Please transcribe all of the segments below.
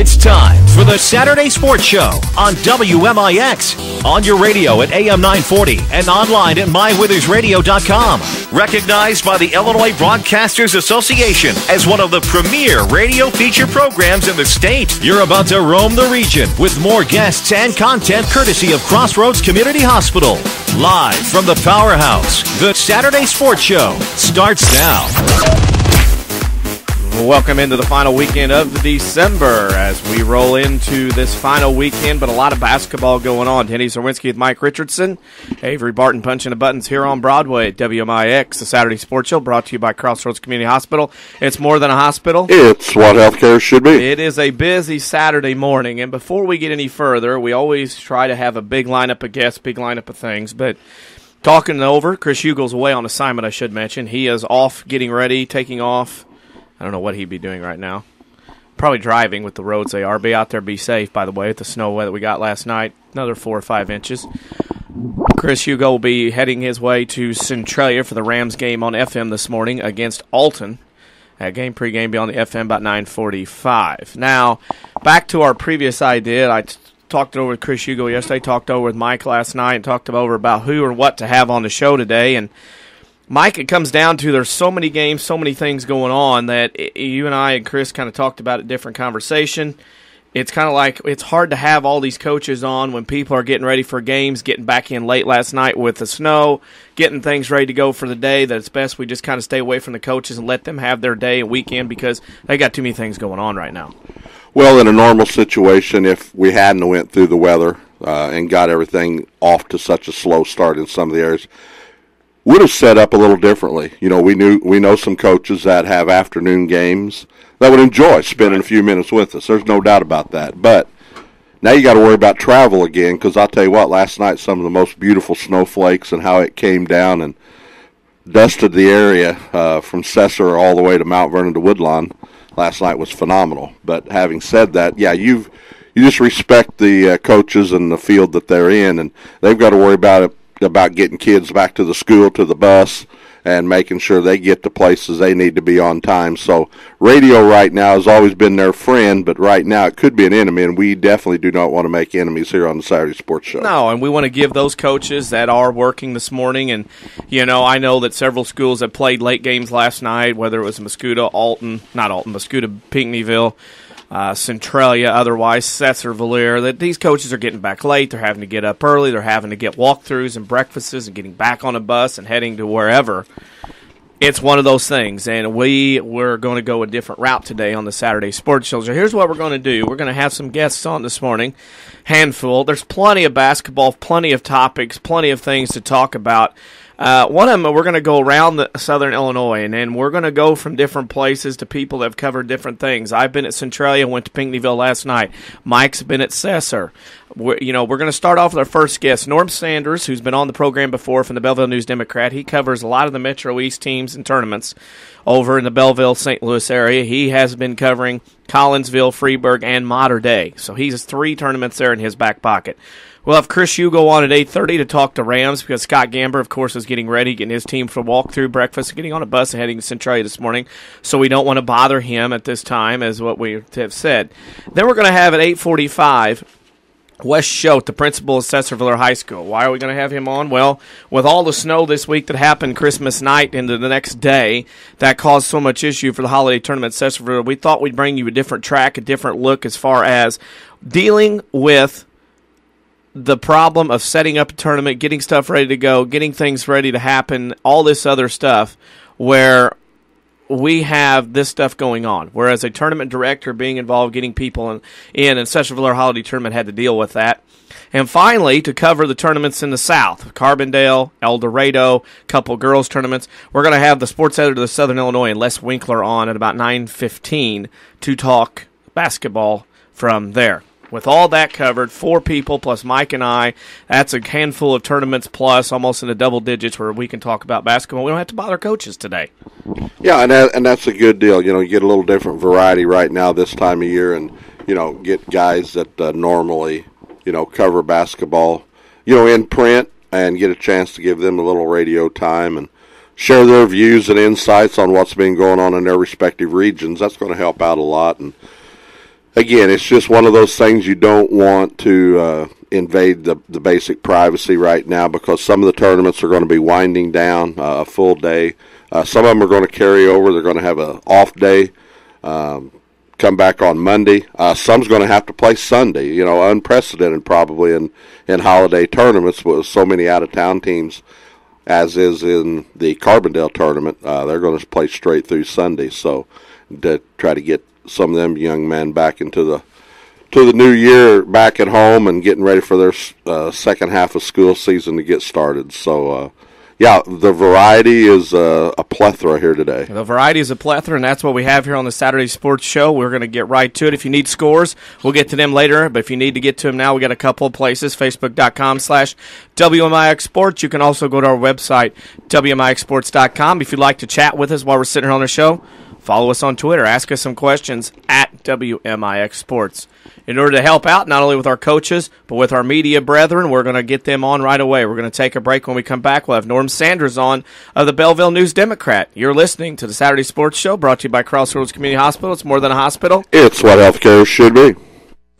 It's time for the Saturday Sports Show on WMIX. On your radio at AM 940 and online at mywithersradio.com. Recognized by the Illinois Broadcasters Association as one of the premier radio feature programs in the state. You're about to roam the region with more guests and content courtesy of Crossroads Community Hospital. Live from the Powerhouse, the Saturday Sports Show starts now. Welcome into the final weekend of December as we roll into this final weekend, but a lot of basketball going on. Denny Zerwinski with Mike Richardson, Avery Barton punching the buttons here on Broadway at WMIX, the Saturday Sports Show, brought to you by Crossroads Community Hospital. It's more than a hospital. It's what healthcare should be. It is a busy Saturday morning, and before we get any further, we always try to have a big lineup of guests, big lineup of things, but talking over, Chris Hugo's away on assignment, I should mention. He is off, getting ready, taking off. I don't know what he'd be doing right now. Probably driving with the roads they are. Be out there, be safe, by the way, with the snow that we got last night. Another 4 or 5 inches. Chris Hugo will be heading his way to Centralia for the Rams game on FM this morning against Alton. That game pregame be on the FM about 9:45. Now, back to our previous idea. I talked it over with Chris Hugo yesterday, talked over with Mike last night, and talked over about who or what to have on the show today. And Mike, it comes down to there's so many games, so many things going on that you and I and Chris kind of talked about a different conversation. It's kind of like it's hard to have all these coaches on when people are getting ready for games, getting back in late last night with the snow, getting things ready to go for the day, that it's best we just kind of stay away from the coaches and let them have their day and weekend because they got too many things going on right now. Well, in a normal situation, if we hadn't went through the weather and got everything off to such a slow start in some of the areas, would have set up a little differently. You know, we know some coaches that have afternoon games that would enjoy spending a few minutes with us. There's no doubt about that. But now you got to worry about travel again, because I'll tell you what, last night some of the most beautiful snowflakes and how it came down and dusted the area from Sesser all the way to Mount Vernon to Woodlawn last night was phenomenal. But having said that, yeah, you just respect the coaches and the field that they're in, and they've got to worry about getting kids back to the school, to the bus, and making sure they get to places they need to be on time. So radio right now has always been their friend, but right now it could be an enemy, and we definitely do not want to make enemies here on the Saturday Sports Show. No, and we want to give those coaches that are working this morning, and, you know, I know that several schools have played late games last night, whether it was Mascoutah, Pinckneyville, Centralia, otherwise Sesser-Valier, that these coaches are getting back late. They're having to get up early. They're having to get walkthroughs and breakfasts and getting back on a bus and heading to wherever. It's one of those things, and we're going to go a different route today on the Saturday Sports Show. So here's what we're going to do. We're going to have some guests on this morning, handful. There's plenty of basketball, plenty of topics, plenty of things to talk about. One of them, we're going to go around southern Illinois, and then we're going to go from different places to people that have covered different things. I've been at Centralia, went to Pinckneyville last night. Mike's been at Sesser. We're going to start off with our first guest, Norm Sanders, who's been on the program before from the Belleville News Democrat. He covers a lot of the Metro East teams and tournaments over in the Belleville, St. Louis area. He has been covering Collinsville, Freeburg, and Mater Dei. So he has 3 tournaments there in his back pocket. We'll have Chris Hugo on at 8:30 to talk to Rams because Scott Gamber, of course, is getting ready, getting his team for walkthrough breakfast, getting on a bus and heading to Centralia this morning. So we don't want to bother him at this time, as what we have said. Then we're going to have at 8:45 Wes Choate, the principal of Sesser-Valier High School. Why are we going to have him on? Well, with all the snow this week that happened Christmas night into the next day, that caused so much issue for the holiday tournament at Sesser-Valier, we thought we'd bring you a different track, a different look as far as dealing with the problem of setting up a tournament, getting stuff ready to go, getting things ready to happen, all this other stuff, where we have this stuff going on. Whereas a tournament director being involved, getting people in and Sesser-Valier Holiday Tournament had to deal with that. And finally, to cover the tournaments in the South, Carbondale, El Dorado, couple girls tournaments, we're going to have the sports editor of Southern Illinois, Les Winkeler, on at about 9:15 to talk basketball from there. With all that covered, 4 people plus Mike and I, that's a handful of tournaments plus, almost in the double digits, where we can talk about basketball. We don't have to bother coaches today. Yeah, and that's a good deal. You know, you get a little different variety right now this time of year, and, you know, get guys that normally, you know, cover basketball, you know, in print, and get a chance to give them a little radio time and share their views and insights on what's been going on in their respective regions. That's going to help out a lot. And Again, it's just one of those things you don't want to invade the basic privacy right now, because some of the tournaments are going to be winding down a full day. Some of them are going to carry over. They're going to have an off day, come back on Monday. Some's going to have to play Sunday, unprecedented probably in holiday tournaments with so many out-of-town teams, as is in the Carbondale tournament. They're going to play straight through Sunday, so to try to get some of them young men back into the new year, back at home and getting ready for their second half of school season to get started. So, the variety is a plethora here today. The variety is a plethora, and that's what we have here on the Saturday Sports Show. We're going to get right to it. If you need scores, we'll get to them later, but if you need to get to them now, we got a couple of places, Facebook.com/WMIX Sports. You can also go to our website, WMIXsports.com. If you'd like to chat with us while we're sitting here on the show, follow us on Twitter. Ask us some questions at WMIX Sports. In order to help out, not only with our coaches, but with our media brethren, we're going to get them on right away. We're going to take a break. When we come back, we'll have Norm Sanders on of the Belleville News Democrat. You're listening to the Saturday Sports Show, brought to you by Crossroads Community Hospital. It's more than a hospital. It's what healthcare should be.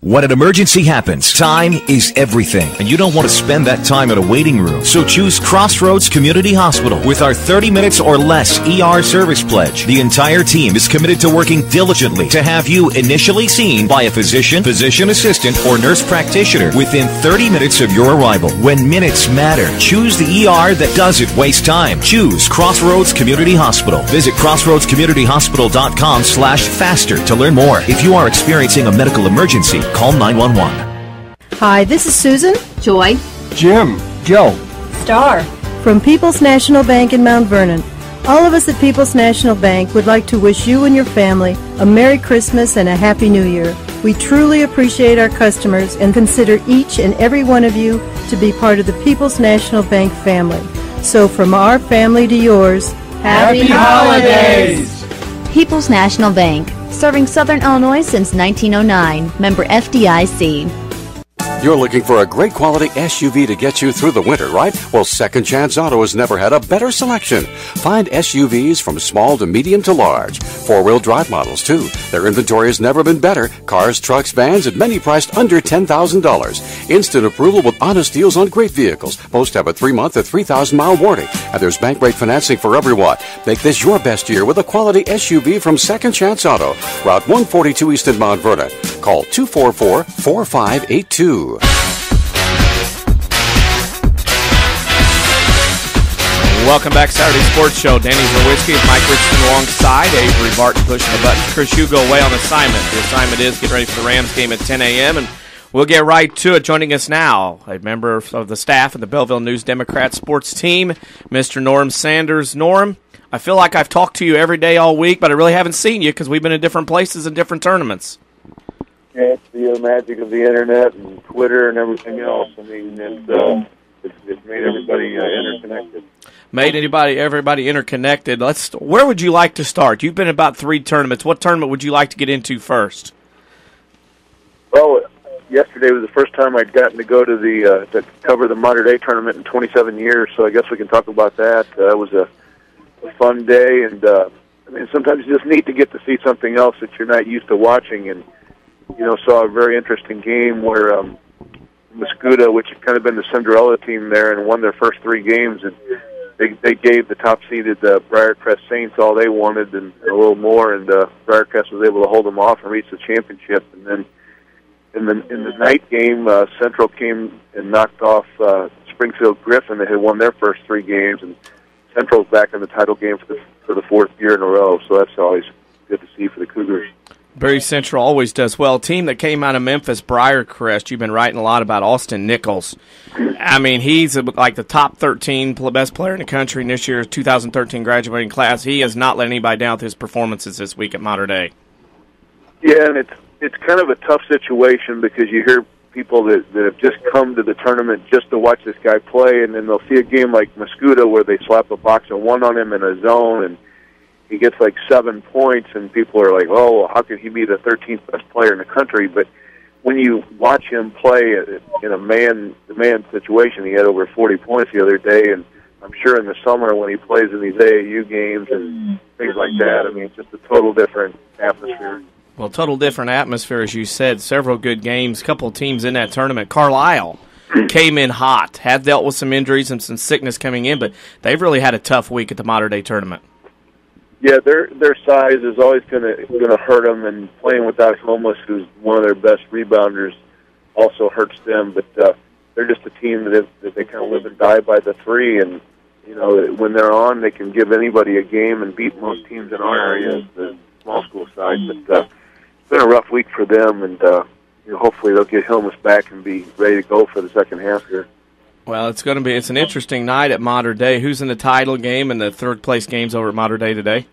When an emergency happens, time is everything, and you don't want to spend that time in a waiting room. So choose Crossroads Community Hospital with our 30 minutes or less ER service pledge. The entire team is committed to working diligently to have you initially seen by a physician, physician assistant, or nurse practitioner within 30 minutes of your arrival. When minutes matter, choose the ER that doesn't waste time. Choose Crossroads Community Hospital. Visit crossroadscommunityhospital.com/faster to learn more. If you are experiencing a medical emergency, call 911. Hi, this is Susan. Joy. Jim. Joe. Star. From People's National Bank in Mount Vernon. All of us at People's National Bank would like to wish you and your family a Merry Christmas and a Happy New Year. We truly appreciate our customers and consider each and every one of you to be part of the People's National Bank family. So from our family to yours, Happy Holidays! People's National Bank, serving Southern Illinois since 1909. Member FDIC. You're looking for a great quality SUV to get you through the winter, right? Well, Second Chance Auto has never had a better selection. Find SUVs from small to medium to large. Four-wheel drive models, too. Their inventory has never been better. Cars, trucks, vans, and many priced under $10,000. Instant approval with honest deals on great vehicles. Most have a 3-month or 3,000-mile warranty. And there's bank rate financing for everyone. Make this your best year with a quality SUV from Second Chance Auto. Route 142 East in Mount Vernon. Call 244-4582. Welcome back, Saturday Sports Show. Danny Zerwitsky with Mike Richardson alongside. Avery Barton pushing the buttons. Chris Hugo away on assignment. The assignment is getting ready for the Rams game at 10 a.m., and we'll get right to it. Joining us now, a member of the staff of the Belleville News Democrat sports team, Mr. Norm Sanders. Norm, I feel like I've talked to you every day all week, but I really haven't seen you because we've been in different places and different tournaments. Yeah, it's the magic of the internet and Twitter and everything else. I mean, it's made everybody interconnected. Made everybody interconnected. Where would you like to start? You've been in about 3 tournaments. What tournament would you like to get into first? Well, yesterday was the first time I'd gotten to go to to cover the Modern Day tournament in 27 years. So I guess we can talk about that. It was a fun day, and I mean, sometimes it's just neat to get to see something else that you're not used to watching. And saw a very interesting game where Muscuda, which had kind of been the Cinderella team there, and won their first 3 games, and they gave the top-seeded Briarcrest Saints all they wanted and a little more, and Briarcrest was able to hold them off and reach the championship. And then in the night game, Central came and knocked off Springfield Griffin. They had won their first 3 games, and Central's back in the title game for the 4th year in a row. So that's always good to see for the Cougars. Berry Central always does well. Team that came out of Memphis, Briarcrest. You've been writing a lot about Austin Nichols. I mean, he's like the top 13 best player in the country in this year's 2013 graduating class. He has not let anybody down with his performances this week at Modern Day. Yeah, and it's kind of a tough situation because you hear people that have just come to the tournament just to watch this guy play, and then they'll see a game like Muscuda where they slap a box of 1 on him in a zone, and he gets like 7 points, and people are like, oh, how can he be the 13th best player in the country? But when you watch him play in a man-to-man situation, he had over 40 points the other day, and I'm sure in the summer when he plays in these AAU games and things like that, I mean, it's just a total different atmosphere. Well, Total different atmosphere, as you said. Several good games, couple of teams in that tournament. Carlisle came in hot, have dealt with some injuries and some sickness coming in, but they've really had a tough week at the Mater Dei tournament. Yeah, their size is always going to hurt them, and playing without Homeless, who's one of their best rebounders, also hurts them. But they're just a team that they kind of live and die by the three, and when they're on, they can give anybody a game and beat most teams in our area, the small school side. But it's been a rough week for them, and hopefully they'll get Homeless back and be ready to go for the second half here. Well, it's an interesting night at Mater Dei. Who's in the title game and the third place games over at Mater Dei today?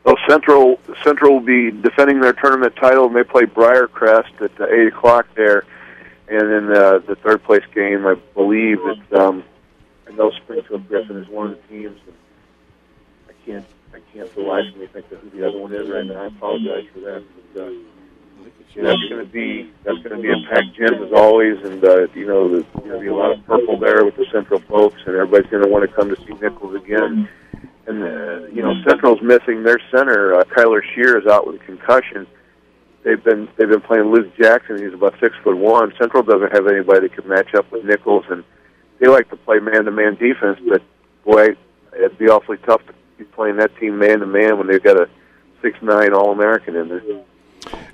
Well, Central will be defending their tournament title, and they play Briarcrest at 8 o'clock there. And then the third place game, I believe it's I know Springfield Griffin is one of the teams. And I can't for the life of me think of who the other one is right now. I apologize for that. But, that's going to be a packed gym as always, and there's going to be a lot of purple there with the Central folks, and everybody's going to want to come to see Nichols again. And Central's missing their center. Kyler Shear is out with a concussion. They've been playing Liz Jackson. He's about 6'1". Central doesn't have anybody that can match up with Nichols, and they like to play man-to-man defense. But boy, it'd be awfully tough to be playing that team man-to-man when they've got a 6'9" All-American in there.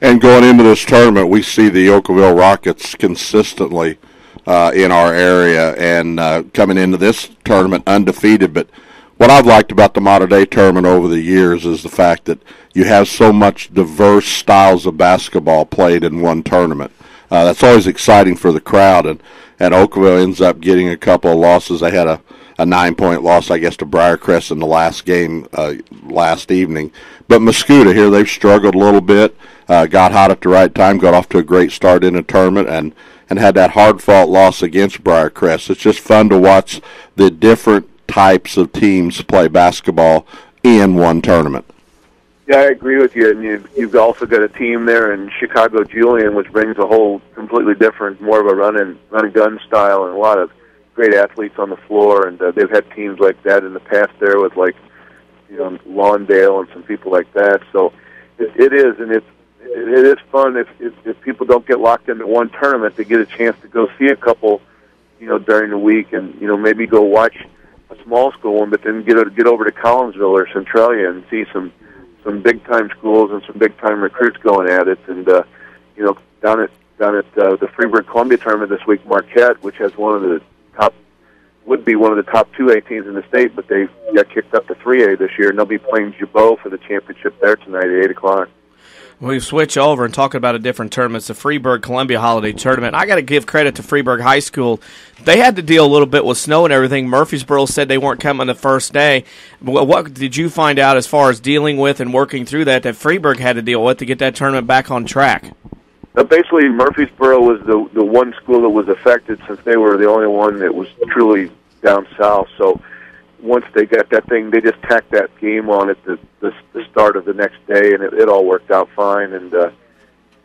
And going into this tournament, we see the Oakville Rockets consistently in our area, and coming into this tournament undefeated. But what I've liked about the Mater Dei tournament over the years is the fact that you have so much diverse styles of basketball played in one tournament. That's always exciting for the crowd, and Oakville ends up getting a couple of losses. They had a 9-point loss, I guess, to Briarcrest in the last game last evening. But Mascoutah here, they've struggled a little bit, got hot at the right time, got off to a great start in the tournament, and had that hard-fought loss against Briarcrest. It's just fun to watch the different types of teams play basketball in one tournament. Yeah, I agree with you. And you've also got a team there in Chicago Julian, which brings a whole completely different, more of a run and gun style, and a lot of great athletes on the floor. And they've had teams like that in the past there with Lawndale and some people like that. So it is, and it is fun if people don't get locked into one tournament to get a chance to go see a couple, during the week, and maybe go watch a small school one, but then get over to Collinsville or Centralia and see some big time schools and some big time recruits going at it. And down at the Freeburg Columbia tournament this week, Marquette, which has would be one of the top 2A teams in the state, but they got kicked up to 3A this year, and they'll be playing Jabot for the championship there tonight at 8 o'clock. We switch over and talk about a different tournament. It's the Freeburg Columbia Holiday Tournament. I got to give credit to Freeburg High School. They had to deal a little bit with snow and everything. Murfreesboro said they weren't coming the first day. What did you find out as far as dealing with and working through that Freeburg had to deal with to get that tournament back on track? Basically, Murfreesboro was the one school that was affected, since they were the only one that was truly down south. So once they got that thing, they just tacked that game on at the start of the next day, and it all worked out fine. And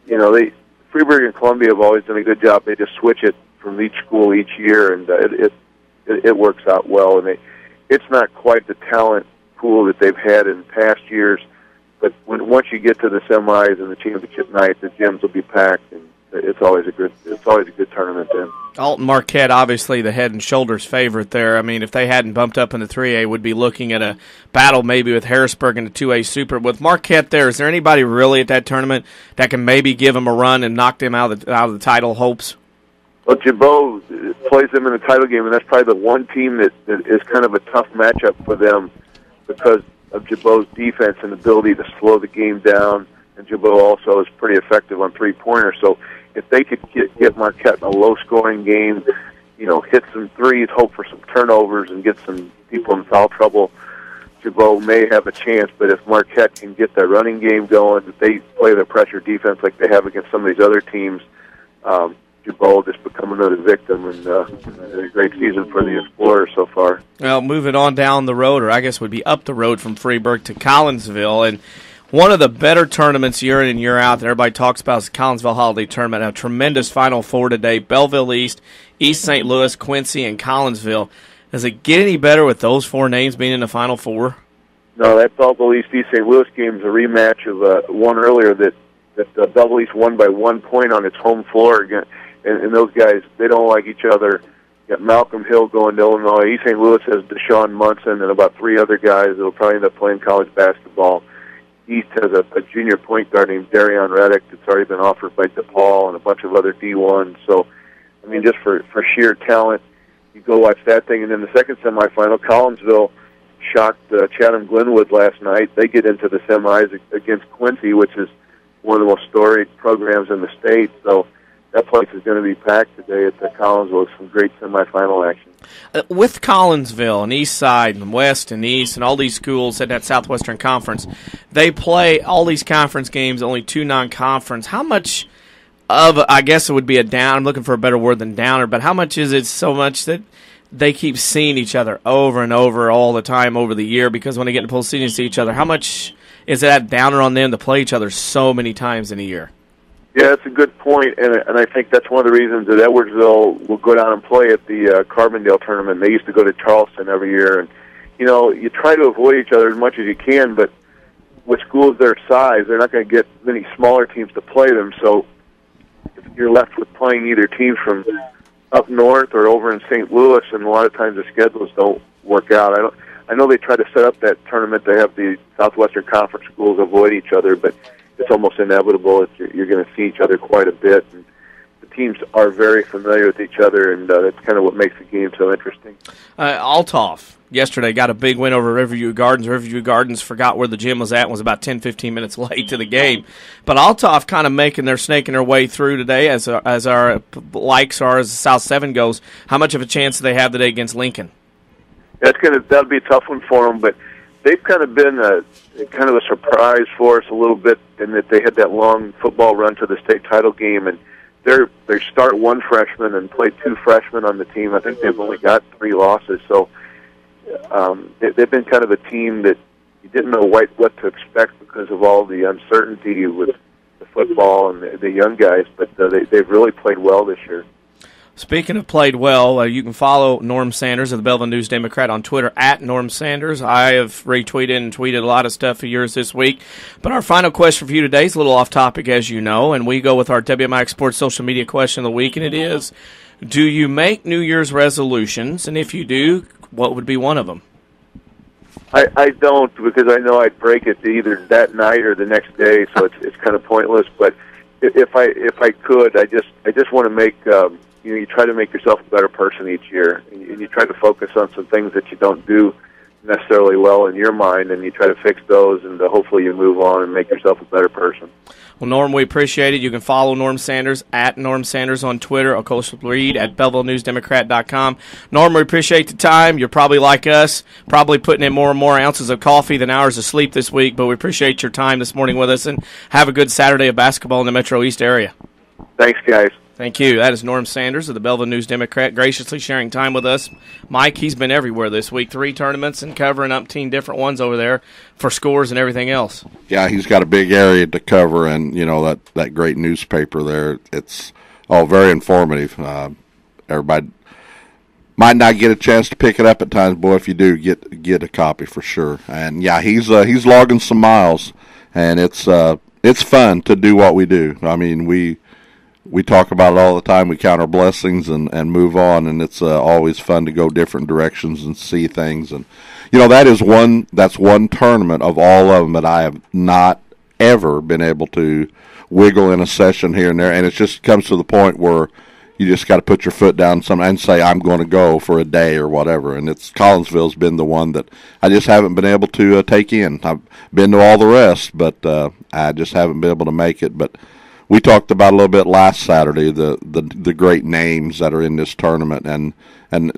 Freeburg and Columbia have always done a good job. They just switch it from each school each year, and it works out well. And it's not quite the talent pool that they've had in past years, but once you get to the semis and the championship night, the gyms will be packed, and it's always a good tournament then. Alton Marquette, obviously the head and shoulders favorite there. I mean, if they hadn't bumped up into 3A, would be looking at a battle maybe with Harrisburg in the 2A Super. With Marquette there, is there anybody really at that tournament that can maybe give them a run and knock them out of the title hopes? Well, Jabot plays them in the title game, and that's probably the one team that is kind of a tough matchup for them because of Jabot's defense and ability to slow the game down. And Jabot also is pretty effective on three-pointers. So if they could get Marquette in a low-scoring game, hit some threes, hope for some turnovers, and get some people in foul trouble, Jabot may have a chance. But if Marquette can get their running game going, if they play their pressure defense like they have against some of these other teams, Jabot will just become another victim, and a great season for the Explorers so far. Well, moving on down the road, or I guess would be up the road from Freeburg to Collinsville, and one of the better tournaments year in and year out that everybody talks about is the Collinsville Holiday Tournament. A tremendous Final Four today. Belleville East, East St. Louis, Quincy, and Collinsville. Does it get any better with those four names being in the Final Four? No, that Belleville East St. Louis game is a rematch of one earlier that that Belleville East won by 1 point on its home floor again. And those guys, they don't like each other. You got Malcolm Hill going to Illinois. East St. Louis has Deshaun Munson and about 3 other guys that will probably end up playing college basketball. East has a junior point guard named Darion Reddick that's already been offered by DePaul and a bunch of other D1s. So, I mean, just for sheer talent, you go watch that thing. And then the second semifinal, Collinsville shocked Chatham-Glenwood last night. They get into the semis against Quincy, which is one of the most storied programs in the state. So that place is going to be packed today at the Collinsville. Some great semifinal action. With Collinsville and East Side and West and East and all these schools at that Southwestern Conference, they play all these conference games, only 2 non-conference. How much of, I guess it would be a down, I'm looking for a better word than downer, but how much is it so much that they keep seeing each other over and over all the time over the year? Because when they get in the postseason and see each other, how much is that downer on them to play each other so many times in a year? Yeah, that's a good point, and I think that's one of the reasons that Edwardsville will go down and play at the Carbondale tournament. They used to go to Charleston every year, and you try to avoid each other as much as you can, but with schools their size, they're not going to get many smaller teams to play them, so you're left with playing either teams from up north or over in St. Louis, and a lot of times the schedules don't work out. I know they try to set up that tournament to have the Southwestern Conference schools avoid each other, but it's almost inevitable that you're going to see each other quite a bit. And the teams are very familiar with each other, and that's kind of what makes the game so interesting. Althoff yesterday got a big win over Riverview Gardens. Riverview Gardens forgot where the gym was at and was about 10-15 minutes late to the game. But Althoff kind of snaking their way through today as our likes are as the South 7 goes. How much of a chance do they have today against Lincoln? That'll be a tough one for them, but they've kind of been a surprise for us a little bit in that they had that long football run to the state title game, and they start 1 freshman and play 2 freshmen on the team. I think they've only got 3 losses, so they've been kind of a team that you didn't know what to expect because of all the uncertainty with the football and the young guys, but they've really played well this year. Speaking of played well, you can follow Norm Sanders of the Belleville News Democrat on Twitter at Norm Sanders. I have retweeted and tweeted a lot of stuff of yours this week. But our final question for you today is a little off topic, as you know, and we go with our WMIX Sports social media question of the week, and it is, do you make New Year's resolutions? And if you do, what would be one of them? I don't, because I know I'd break it either that night or the next day, so it's kind of pointless. But if I could, I just want to make you try to make yourself a better person each year, and you try to focus on some things that you don't do necessarily well in your mind, and you try to fix those, and hopefully you move on and make yourself a better person. Well, Norm, we appreciate it. You can follow Norm Sanders at Norm Sanders on Twitter, or Coastal Reed at BellevilleNewsDemocrat.com. Norm, we appreciate the time. You're probably like us, probably putting in more and more ounces of coffee than hours of sleep this week, but we appreciate your time this morning with us, and have a good Saturday of basketball in the Metro East area. Thanks, guys. Thank you. That is Norm Sanders of the Belleville News Democrat, graciously sharing time with us. Mike, he's been everywhere this week, 3 tournaments and covering umpteen different ones over there for scores and everything else. Yeah, he's got a big area to cover, and that great newspaper there. It's all very informative. Everybody might not get a chance to pick it up at times, boy. If you do, get a copy for sure. And yeah, he's logging some miles, and it's fun to do what we do. I mean, we talk about it all the time. We count our blessings and move on, and it's always fun to go different directions and see things. And that's one tournament of all of them that I have not ever been able to wiggle in a session here and there. And it just comes to the point where you just got to put your foot down and say, I'm going to go for a day or whatever. And Collinsville's been the one that I just haven't been able to take in. I've been to all the rest, but I just haven't been able to make it. But we talked about a little bit last Saturday, the great names that are in this tournament, and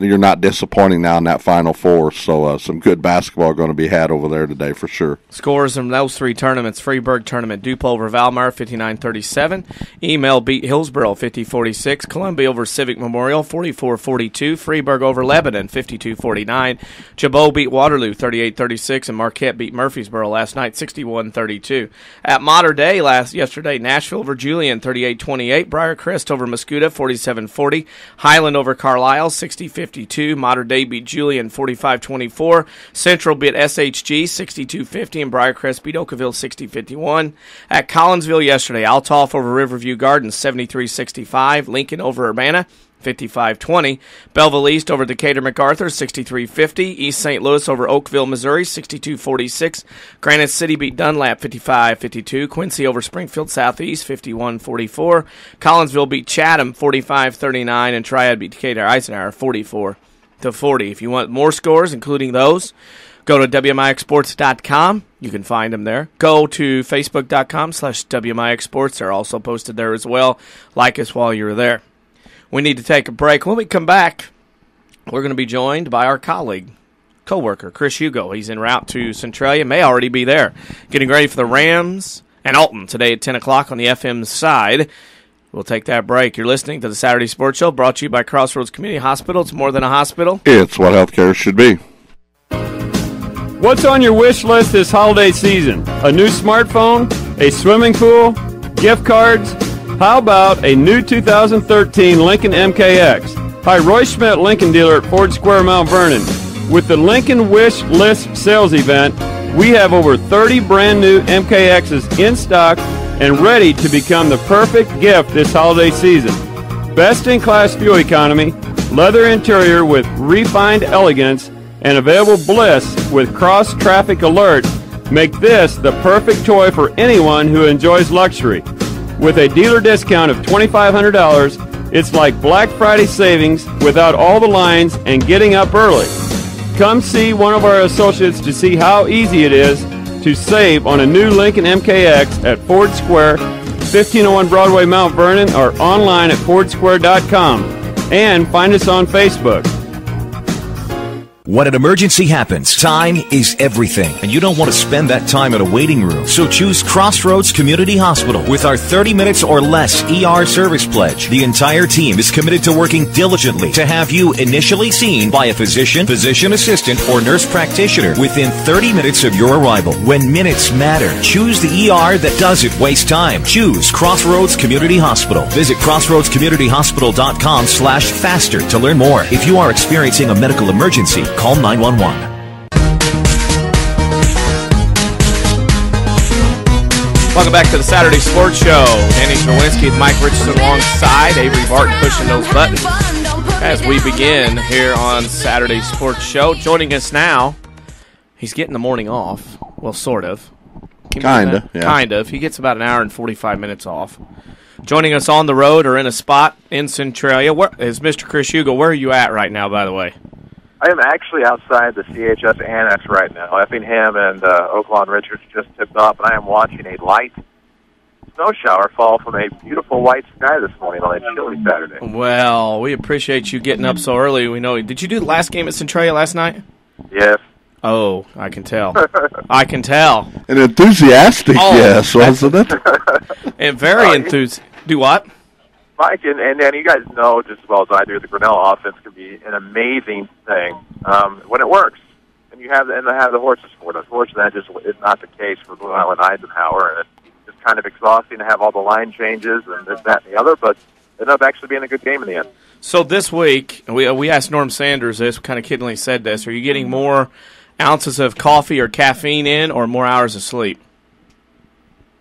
you're not disappointing now in that Final Four, so some good basketball going to be had over there today for sure. Scores in those 3 tournaments: Freeburg tournament, Duplo over Valmeyer, 59-37. Email beat Hillsboro, 50-46. Columbia over Civic Memorial, 44-42. Freeburg over Lebanon, 52-49. Chabot beat Waterloo, 38-36, and Marquette beat Murfreesboro last night, 61-32. At Mater Dei yesterday, Nashville over Julian, 38-28. Briarcrest over Mascoutah, 47-40. Highland over Carlisle, 60 60-52. Mater Dei beat Julian 45-24. Central beat SHG 62-50, and Briarcrest beat Oakville 60-51. At Collinsville yesterday, Altoff over Riverview Gardens 73-65. Lincoln over Urbana 55-20. Belleville East over Decatur MacArthur, 63-50. East St. Louis over Oakville, Missouri, 62-46. Granite City beat Dunlap, 55-52. Quincy over Springfield Southeast, 51-44. Collinsville beat Chatham, 45-39. And Triad beat Decatur Eisenhower, 44-40. If you want more scores, including those, go to WMIXsports.com. You can find them there. Go to Facebook.com/WMIX Sports. They're also posted there as well. Like us while you're there. We need to take a break. When we come back, we're going to be joined by our colleague, co-worker, Chris Hugo. He's en route to Centralia, may already be there, getting ready for the Rams and Alton today at 10 o'clock on the FM side. We'll take that break. You're listening to the Saturday Sports Show, brought to you by Crossroads Community Hospital. It's more than a hospital. It's what healthcare should be. What's on your wish list this holiday season? A new smartphone? A swimming pool? Gift cards? How about a new 2013 Lincoln MKX? Hi, Roy Schmidt, Lincoln dealer at Ford Square, Mount Vernon. With the Lincoln Wish List sales event, we have over 30 brand new MKXs in stock and ready to become the perfect gift this holiday season. Best-in-class fuel economy, leather interior with refined elegance, and available bliss with cross-traffic alert make this the perfect toy for anyone who enjoys luxury. With a dealer discount of $2,500, it's like Black Friday savings without all the lines and getting up early. Come see one of our associates to see how easy it is to save on a new Lincoln MKX at Ford Square, 1501 Broadway, Mount Vernon, or online at fordsquare.com. And find us on Facebook. When an emergency happens, time is everything, and you don't want to spend that time in a waiting room. So choose Crossroads Community Hospital. With our 30 minutes or less ER service pledge, the entire team is committed to working diligently to have you initially seen by a physician, physician assistant, or nurse practitioner within 30 minutes of your arrival. When minutes matter, choose the ER that doesn't waste time. Choose Crossroads Community Hospital. Visit crossroadscommunityhospital.com/faster to learn more. If you are experiencing a medical emergency, call 911. Welcome back to the Saturday Sports Show. Danny Zerwinski and Mike Richardson alongside. Avery Barton pushing those buttons as we begin here on Saturday Sports Show. Joining us now, he's getting the morning off. Well, sort of. Kind of, yeah. Kind of. He gets about an hour and 45 minutes off. Joining us on the road or in a spot in Centralia where is Mr. Chris Hugo. Where are you at right now, by the way? I am actually outside the CHS Annex right now. Effingham and Oaklawn Richards just tipped off, and I am watching a light snow shower fall from a beautiful white sky this morning on a chilly Saturday. Well, we appreciate you getting up so early. We know. Did you do the last game at Centralia last night? Yes. Oh, I can tell. I can tell. An enthusiastic yes, wasn't it? And very enthusiastic. Do what? Mike, and you guys know just as well as I do, the Grinnell offense can be an amazing thing when it works, and they have the horses for it. Unfortunately, that just is not the case for Blue Island Eisenhower, and it's kind of exhausting to have all the line changes and this, that, and the other, but it ended up actually being a good game in the end. So this week, we asked Norm Sanders this, kind of kiddingly said this, are you getting more ounces of coffee or caffeine in or more hours of sleep?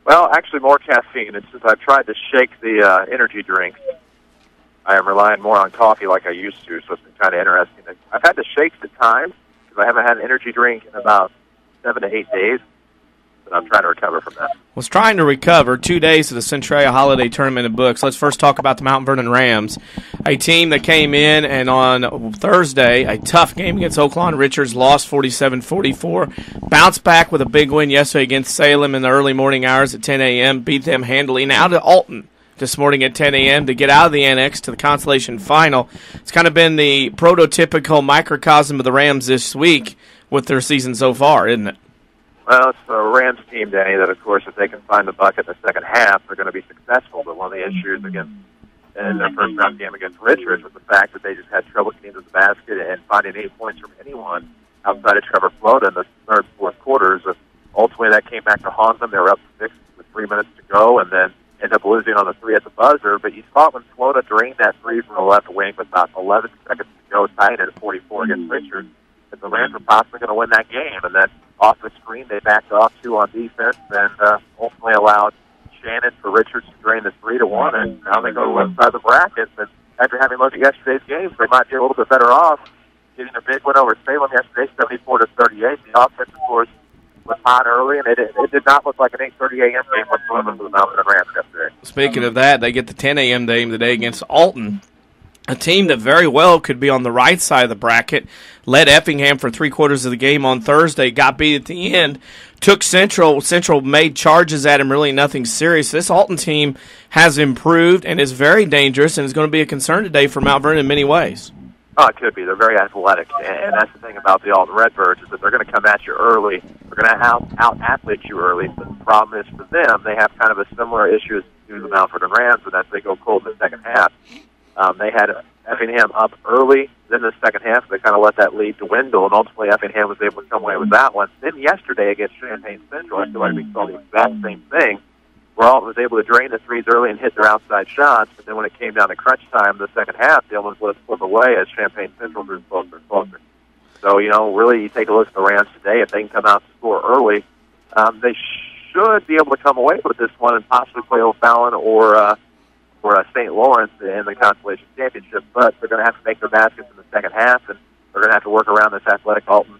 Well, actually more caffeine. And since I've tried to shake the energy drinks, I am relying more on coffee like I used to, so it's been kind of interesting. I've had the shakes at times because I haven't had an energy drink in about 7 to 8 days, but I'm trying to recover from that. Was trying to recover 2 days of the Centralia Holiday Tournament in books. Let's first talk about the Mount Vernon Rams, a team that came in and on Thursday, a tough game against Oaklawn Richards, lost 47-44, bounced back with a big win yesterday against Salem in the early morning hours at 10 a.m., beat them handily. Now to Alton this morning at 10 a.m. to get out of the Annex to the Consolation Final. It's kind of been the prototypical microcosm of the Rams this week with their season so far, isn't it? Well, it's a Rams team, Danny, that, of course, if they can find the bucket in the second half, they're going to be successful. But one of the issues in their first-round game against Richards was the fact that they just had trouble getting to the basket and finding 8 points from anyone outside of Trevor Flota in the third, fourth quarters. Ultimately, that came back to haunt them. They were up 6 with 3 minutes to go, and then ended up losing on the three at the buzzer. But you saw when Florida drained that three from the left wing with about 11 seconds to go, tied at 44 against Richards, that the Rams were possibly going to win that game. And then off the screen, they backed off 2 on defense and ultimately allowed Shannon for Richards to drain the 3-1. And now they go to the left side of the bracket. But after having looked at yesterday's games, they might be a little bit better off getting a big win over Salem yesterday, 74-38. The offense, of course, was hot early, and it did not look like an 8:30 a.m. game whatsoever for the Mountain Rams yesterday. Speaking of that, they get the 10 a.m. game today against Alton, a team that very well could be on the right side of the bracket. Led Effingham for 3/4 of the game on Thursday, got beat at the end, took Central. Central made charges at him, really nothing serious. This Alton team has improved and is very dangerous and is going to be a concern today for Mount Vernon in many ways. Oh, it could be. They're very athletic, and that's the thing about the Alton Redbirds is that they're going to come at you early. They're going to out-athlete you early, but the problem is for them, they have kind of a similar issue to the Mount Vernon Rams, and that's they go cold in the second half. They had Effingham up early, then the second half, they kind of let that lead dwindle, and ultimately Effingham was able to come away with that one. Then yesterday against Champaign Central, I feel like we saw the exact same thing, where Alton was able to drain the threes early and hit their outside shots, but then when it came down to crunch time, the second half, they almost let it slip away as Champaign Central grew closer and closer. So, really, you take a look at the Rams today, if they can come out and score early, they should be able to come away with this one and possibly play O'Fallon or St. Lawrence in the Consolation Championship, but they're going to have to make their baskets in the second half, and they're going to have to work around this athletic Alton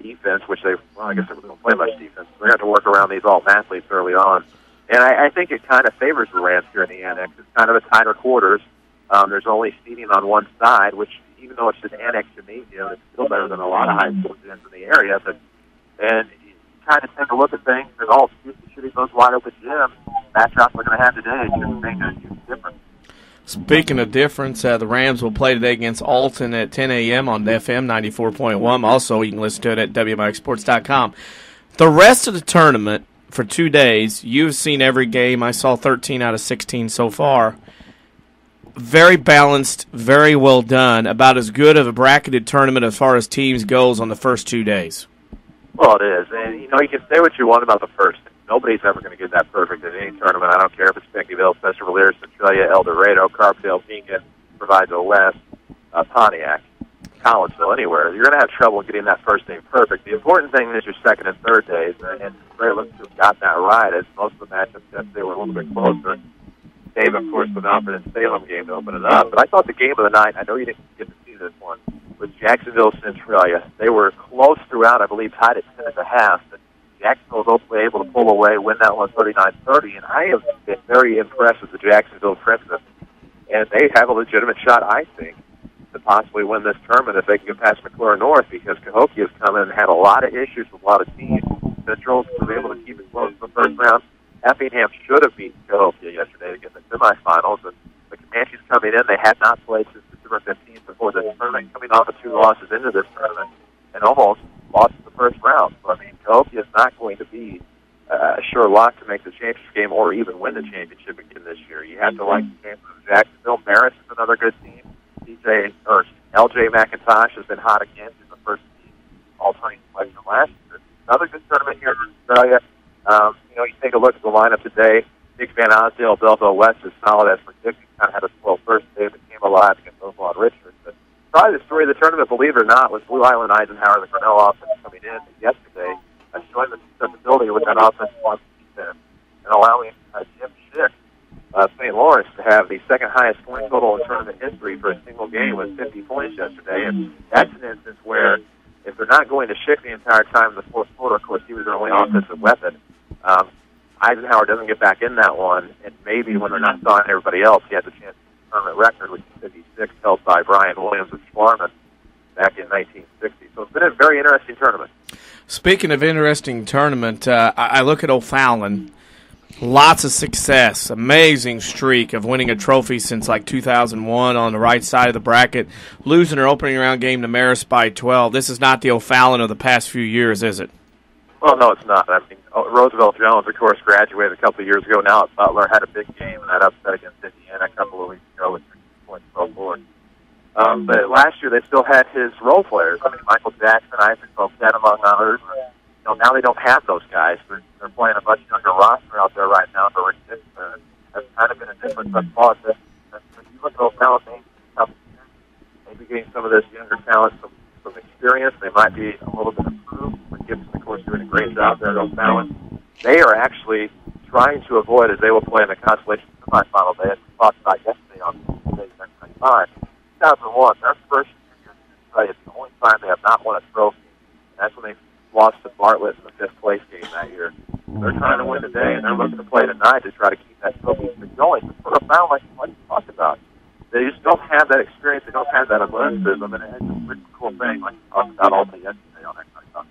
defense, which I guess they don't play much defense. They're going to have to work around these Alton athletes early on. And I think it kind of favors the Rams here in the Annex. It's kind of a tighter quarters. There's only seating on one side, which, even though it's an Annex gymnasium, it's still better than a lot of high school gyms in the area. And you kind of take a look at things, and all shooting those wide open gyms, matchups we're going to have today, it shouldn't make a huge difference. Speaking of difference, the Rams will play today against Alton at 10 a.m. on FM 94.1. Also, you can listen to it at WMIXSports.com. The rest of the tournament, for 2 days, you've seen every game. I saw 13 out of 16 so far. Very balanced, very well done. About as good of a bracketed tournament as far as teams goes on the first 2 days. Well, it is. And, you can say what you want about the first. Nobody's ever going to get that perfect in any tournament. I don't care if it's Pinckneyville, Sesser-Valier, Centralia, El Dorado, Carbondale, Pekin, Proviso West, Pontiac, Collinsville, anywhere. You're going to have trouble getting that first day perfect. The important thing is your second and third days, and Ray looks to have got that right, as most of the matchups yesterday were a little bit closer. Dave, of course, went out for the Salem game to open it up. But I thought the game of the night, I know you didn't get to see this one, was Jacksonville Centralia. They were close throughout, I believe, tied at 10 at the half. But Jacksonville was ultimately able to pull away, win that one 39-30. And I have been very impressed with the Jacksonville Crimson. And they have a legitimate shot, I think, to possibly win this tournament if they can get past McClure North, because Cahokia has come in and had a lot of issues with a lot of teams. Central was able to keep it close in the first round. Effingham should have beaten Cahokia yesterday to get in the semifinals, and the Comanches coming in, they had not played since December 15th before this tournament, coming off of 2 losses into this tournament, and almost lost in the first round. So, Cahokia is not going to be a sure lock to make the championship game or even win the championship again this year. You have to like the chances of Jacksonville. Marist is another good team. LJ McIntosh has been hot again. He's the first team all-time selection last year. Another good tournament here in Australia. You take a look at the lineup today. Nick Van Osdale, Belleville West is solid as predicted. Kind of had a slow first day, but came alive against Oakland Richards. But probably the story of the tournament, believe it or not, was Blue Island Eisenhower, the Grinnell offense coming in yesterday, showing the susceptibility with that offense on defense and allowing Jim Schick, St. Lawrence, to have the second highest point total in tournament history for a single game with 50 points yesterday. And that's an instance where if they're not going to Schick the entire time in the fourth quarter, of course, he was their only offensive weapon. Eisenhower doesn't get back in that one, and maybe when they're not throwing everybody else, he has a chance to the tournament record, which is 56, held by Brian Williams of Schlarman back in 1960. So it's been a very interesting tournament. Speaking of interesting tournament, I look at O'Fallon. Lots of success, amazing streak of winning a trophy since like 2001 on the right side of the bracket, losing their opening round game to Marist by 12. This is not the O'Fallon of the past few years, is it? Well, no, it's not. Roosevelt Jones, of course, graduated a couple of years ago now at Butler, had a big game in that upset against Indiana a couple of weeks ago with 60 points so forth. But last year they still had his role players. Michael Jackson, Isaac Boquette, among others. Now they don't have those guys. They're playing a much younger roster out there right now for Rick Dixon. different thought that when you look at O'Fallon, maybe getting some of this younger talent some experience. They might be a little bit improved. But Gibson, of course, doing a great job there at O'Fallon. They are actually trying to avoid, as they will play in the consolation semifinal day, as we talked about yesterday on Tuesday, 2001, their first year is the only time they have not won a trophy. That's when they lost to Bartlett in the fifth-place game that year. They're trying to win today, and they're looking to play tonight to try to keep that trophy going. But for O'Fallon, like you talked about, they just don't have that experience. They don't have that athleticism, and it's just a pretty cool thing, like we talked about all day yesterday on that kind of stuff.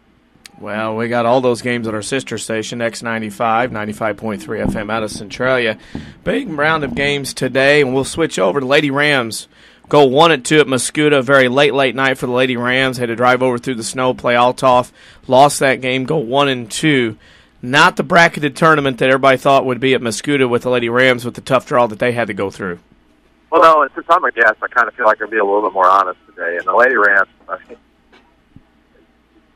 Well, we got all those games at our sister station, X95, 95.3 FM out of Centralia. Big round of games today, and we'll switch over to Lady Rams. Go 1-2 at Mascoutah. Very late night for the Lady Rams. Had to drive over through the snow, play Althoff. Lost that game, go 1-2. Not the bracketed tournament that everybody thought would be at Mascoutah with the Lady Rams with the tough draw that they had to go through. Well, no, and since I'm a guest, I kind of feel like I'll be a little bit more honest today. And the Lady Rams,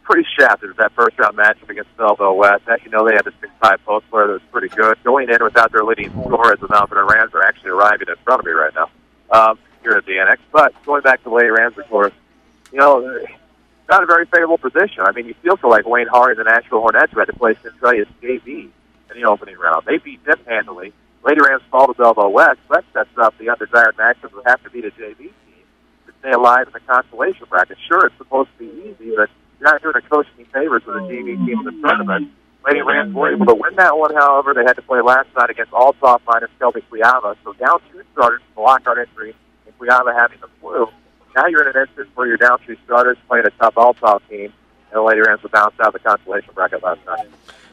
pretty shafted with that first-round matchup against Belleville West. As you know, they had a 6-5 post player that was pretty good. Going in without their leading scorer as the Mount Vernon Rams are actually arriving in front of me right now here at the Annex. But going back to the Lady Rams, of course, you know, not a very favorable position. I mean, you feel like Wayne Hardy and the Nashville Hornets who had to play Centralia's JV in the opening round. They beat them handily. Lady Rams fall to Belleville West. That sets up the undesired matchup who have to beat a JV team to stay alive in the consolation bracket. Sure, it's supposed to be easy, but you're not doing a coach any favors with a JV team in the tournament. Lady Rams were able to win that one, however. They had to play last night against Althoff minus Kelby Cuyama. So down 2 starters with the lockout injury and Cuyama having the flu. Now you're in an instance where you're down 2 starters playing a tough Althoff team, and the Lady Rams would bounce out of the consolation bracket last night.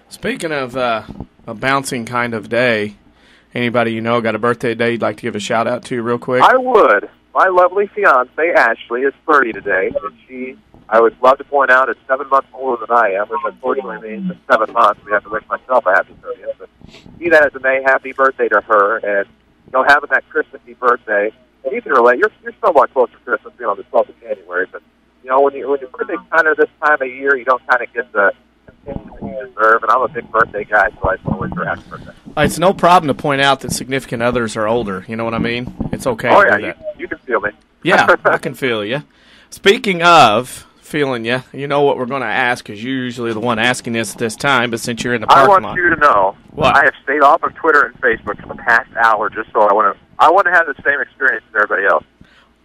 Speaking of a bouncing kind of day, anybody you know got a birthday day you'd like to give a shout-out to real quick? I would. My lovely fiancée, Ashley, is 30 today, and she, I would love to point out, is 7 months older than I am, which unfortunately means in 7 months we have to wish myself a happy 30th. But be that as it may, happy birthday to her, and, you know, having that Christmassy birthday, and you can relate, you're somewhat close to Christmas, you know, the 12th of January, but, you know, when your birthday's kind of this time of year, you don't kind of get the attention that you deserve, and I'm a big birthday guy, so I just want to wish her a happy birthday. It's no problem to point out that significant others are older. You know what I mean? It's okay to do that. that. You can feel me. Yeah, I can feel you. Speaking of feeling you, you know what we're going to ask, because you're usually the one asking this at this time, but since you're in the parking lot. I want you to know, what? I have stayed off of Twitter and Facebook for the past hour just so I want to have the same experience as everybody else.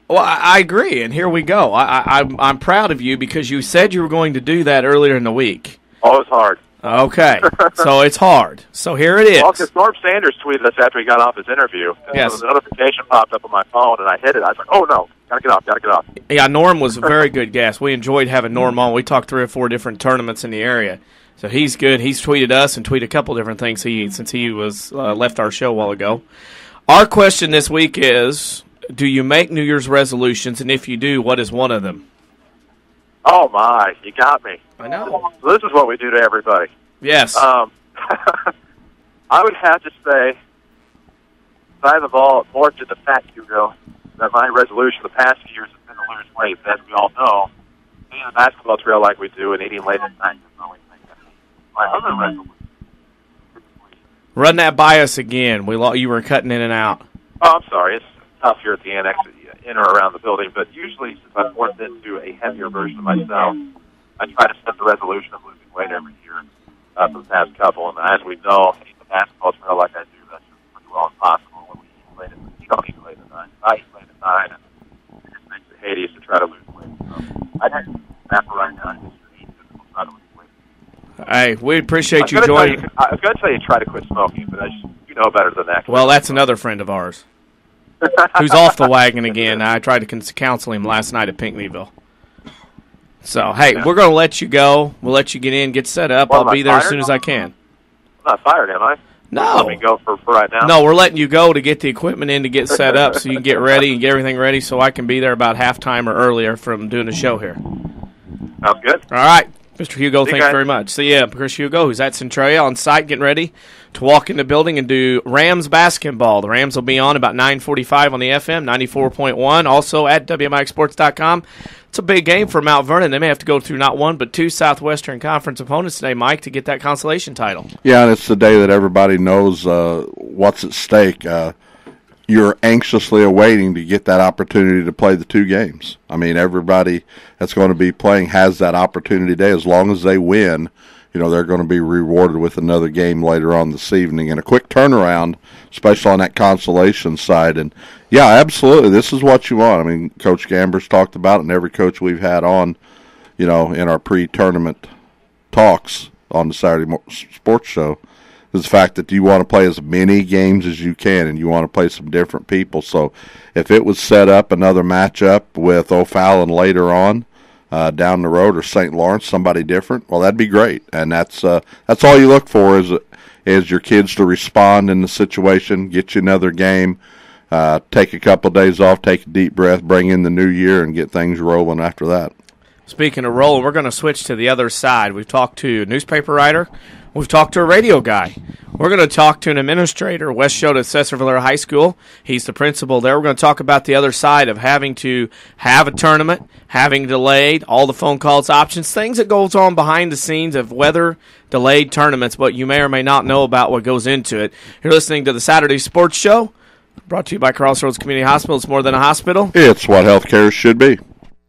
Well, I agree, and here we go. I'm proud of you because you said you were going to do that earlier in the week. Oh, it's hard. Okay, so it's hard. So here it is. Well, because Norm Sanders tweeted us after he got off his interview. And yes. So the notification popped up on my phone, and I hit it. I was like, oh, no, gotta get off. Yeah, Norm was a very good guest. We enjoyed having Norm on. We talked 3 or 4 different tournaments in the area. So he's good. He's tweeted us and tweeted a couple different things since he was left our show a while ago. Our question this week is, do you make New Year's resolutions, and if you do, what is one of them? Oh, my, you got me. I know. So this is what we do to everybody. Yes. I would have to say, I've morphed into fat Hugo, that my resolution the past few years has been to lose weight. As we all know, being on the basketball trail like we do and eating late at night is always my other resolution. Run that by us again. You were cutting in and out. Oh, I'm sorry. It's tough here at the Annex, in or around the building, but usually since I've morphed into a heavier version of myself, I try to set the resolution of losing weight every year for the past couple. And as we know, eating the basketball trail like I do, that's just pretty well impossible when we eat late at night. You don't eat late at night. I eat late at night, and it just makes it hideous to try to lose weight. So I think that for right now, I just eat to try to lose weight. Hey, we appreciate you joining. I was going to tell you try to quit smoking, but you know better than that. Well, that's another friend of ours who's off the wagon again. I tried to counsel him last night at Pinckneyville. So, hey, we're going to let you go. We'll let you get in, get set up. I'll be there as soon as I can. I'm not fired, am I? No. Let me go for right now. No, we're letting you go to get the equipment in to get set up so you can get ready and get everything ready so I can be there about halftime or earlier from doing the show here. Sounds good. All right. Mr. Hugo, thanks very much. So, yeah, Chris Hugo, who's at Centralia on site, getting ready to walk in the building and do Rams basketball. The Rams will be on about 9:45 on the FM, 94.1, also at WMIXSports.com. It's a big game for Mount Vernon. They may have to go through not one but 2 Southwestern Conference opponents today, Mike, to get that consolation title. Yeah, and it's the day that everybody knows what's at stake. you're anxiously awaiting to get that opportunity to play the 2 games. I mean, everybody that's going to be playing has that opportunity today. As long as they win, they're going to be rewarded with another game later on this evening and a quick turnaround, especially on that consolation side. And, yeah, absolutely, this is what you want. I mean, Coach Gamber's talked about it, and every coach we've had on, in our pre-tournament talks on the Saturday sports show, is the fact that you want to play as many games as you can, and you want to play some different people. So if it was set up another matchup with O'Fallon later on down the road, or St. Lawrence, somebody different, well, that'd be great. And that's all you look for is your kids to respond in the situation, get you another game, take a couple of days off, take a deep breath, bring in the new year, and get things rolling after that. Speaking of rolling, we're going to switch to the other side. We've talked to a newspaper writer. We've talked to a radio guy. We're going to talk to an administrator, Wes Choate at Sesser-Valier High School. He's the principal there. We're going to talk about the other side of having to have a tournament, having delayed, all the phone calls, options, things that goes on behind the scenes of weather-delayed tournaments, but you may or may not know about what goes into it. You're listening to the Saturday Sports Show, brought to you by Crossroads Community Hospital. It's more than a hospital. It's what healthcare should be.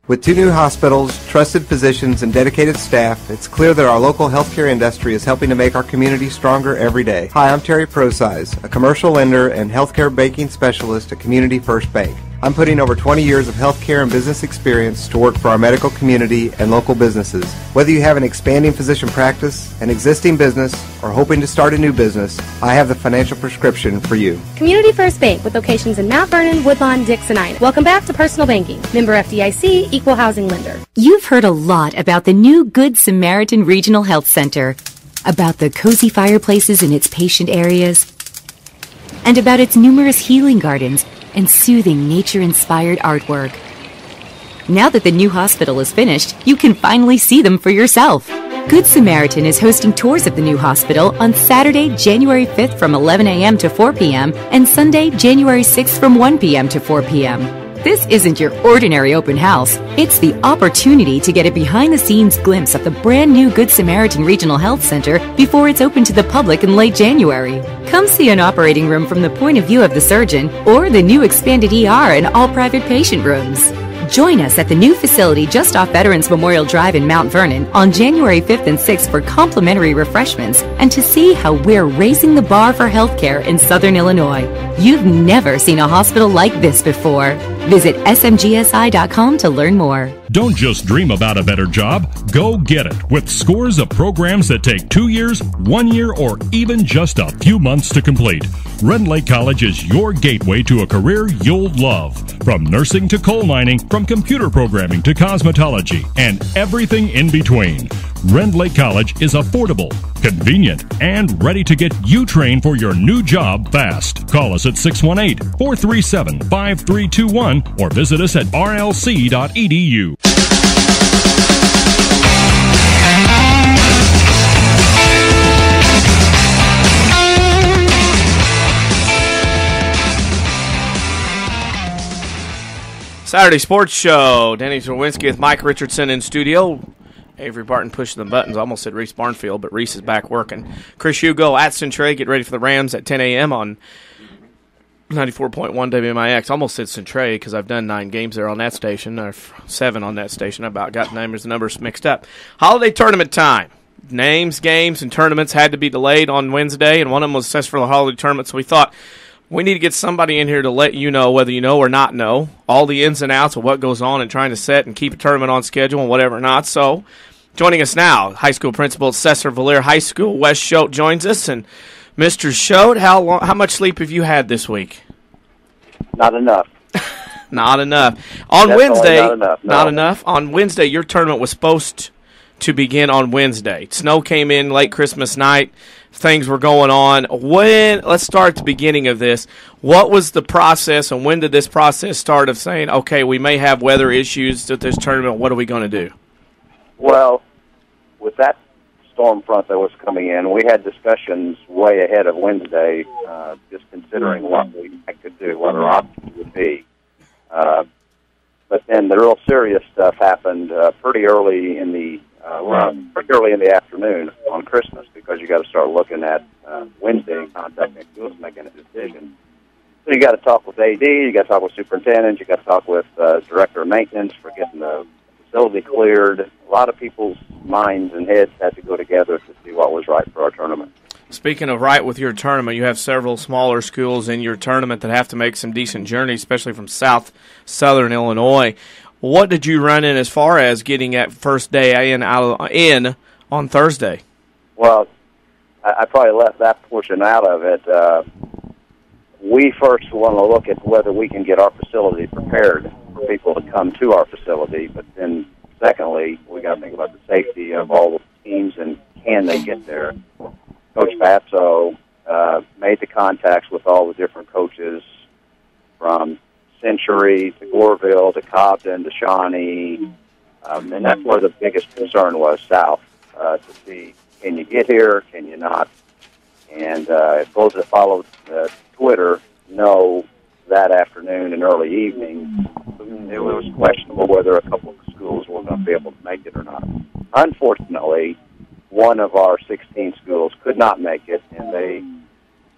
With 2 new hospitals, trusted physicians, and dedicated staff, it's clear that our local healthcare industry is helping to make our community stronger every day. Hi, I'm Terry Prosize, a commercial lender and healthcare banking specialist at Community First Bank. I'm putting over 20 years of healthcare and business experience to work for our medical community and local businesses. Whether you have an expanding physician practice, an existing business, or hoping to start a new business, I have the financial prescription for you. Community First Bank with locations in Mount Vernon, Woodlawn, Dixon, Ina. Welcome back to Personal Banking. Member FDIC, Equal Housing Lender. You've heard a lot about the new Good Samaritan Regional Health Center, about the cozy fireplaces in its patient areas, and about its numerous healing gardens and soothing nature-inspired artwork. Now that the new hospital is finished, you can finally see them for yourself. Good Samaritan is hosting tours of the new hospital on Saturday, January 5th from 11 a.m. to 4 p.m. and Sunday, January 6th from 1 p.m. to 4 p.m. This isn't your ordinary open house. It's the opportunity to get a behind-the-scenes glimpse of the brand new Good Samaritan Regional Health Center before it's open to the public in late January. Come see an operating room from the point of view of the surgeon or the new expanded ER and all private patient rooms. Join us at the new facility just off Veterans Memorial Drive in Mount Vernon on January 5th and 6th for complimentary refreshments and to see how we're raising the bar for healthcare in Southern Illinois. You've never seen a hospital like this before. Visit smgsi.com to learn more. Don't just dream about a better job. Go get it with scores of programs that take 2 years, 1 year, or even just a few months to complete. Rend Lake College is your gateway to a career you'll love. From nursing to coal mining, from computer programming to cosmetology, and everything in between. Rend Lake College is affordable, convenient, and ready to get you trained for your new job fast. Call us at 618-437-5321 or visit us at rlc.edu. Saturday Sports Show. Denny Zerwinski with Mike Richardson in studio. Avery Barton pushing the buttons. I almost said Reese Barnfield, but Reese is back working. Chris Hugo at Centray. Get ready for the Rams at 10 a.m. on 94.1 WMIX. Almost said Centray because I've done 9 games there on that station, or 7 on that station. I about got the numbers mixed up. Holiday tournament time. Names, games, and tournaments had to be delayed on Wednesday, and one of them was Sesser-Valier Holiday Tournament, so we thought we need to get somebody in here to let you know, whether you know or not know, all the ins and outs of what goes on in trying to set and keep a tournament on schedule and whatever not. So, joining us now, high school principal at Sesser-Valier High School, Wes Choate joins us. And Mr. Choate, how much sleep have you had this week? Not enough. Not enough. On Definitely Wednesday, not enough. No. Not enough. On Wednesday, your tournament was supposed to begin on Wednesday. Snow came in late Christmas night. Things were going on. Let's start at the beginning of this. What was the process, and when did this process start of saying, okay, we may have weather issues at this tournament, what are we going to do? Well, with that storm front that was coming in, we had discussions way ahead of Wednesday, just considering what we could do, what our options would be. But then the real serious stuff happened pretty early in the afternoon on Christmas, because you got to start looking at Wednesday and contacting schools, making a decision. So you got to talk with AD, you got to talk with superintendent, you got to talk with director of maintenance for getting the facility cleared. A lot of people's minds and heads had to go together to see what was right for our tournament. Speaking of right with your tournament, you have several smaller schools in your tournament that have to make some decent journeys, especially from southern Illinois. What did you run in as far as getting that first day in on Thursday? Well, I probably left that portion out of it. We first want to look at whether we can get our facility prepared for people to come to our facility, but then secondly, we got to think about the safety of all the teams and can they get there. Coach Basso made the contacts with all the different coaches from Century to Goreville to Cobden to Shawnee, and that's where the biggest concern was, south, to see, can you get here, can you not? And those that followed Twitter know that afternoon and early evening, it was questionable whether a couple of schools were going to be able to make it or not. Unfortunately, one of our 16 schools could not make it, and they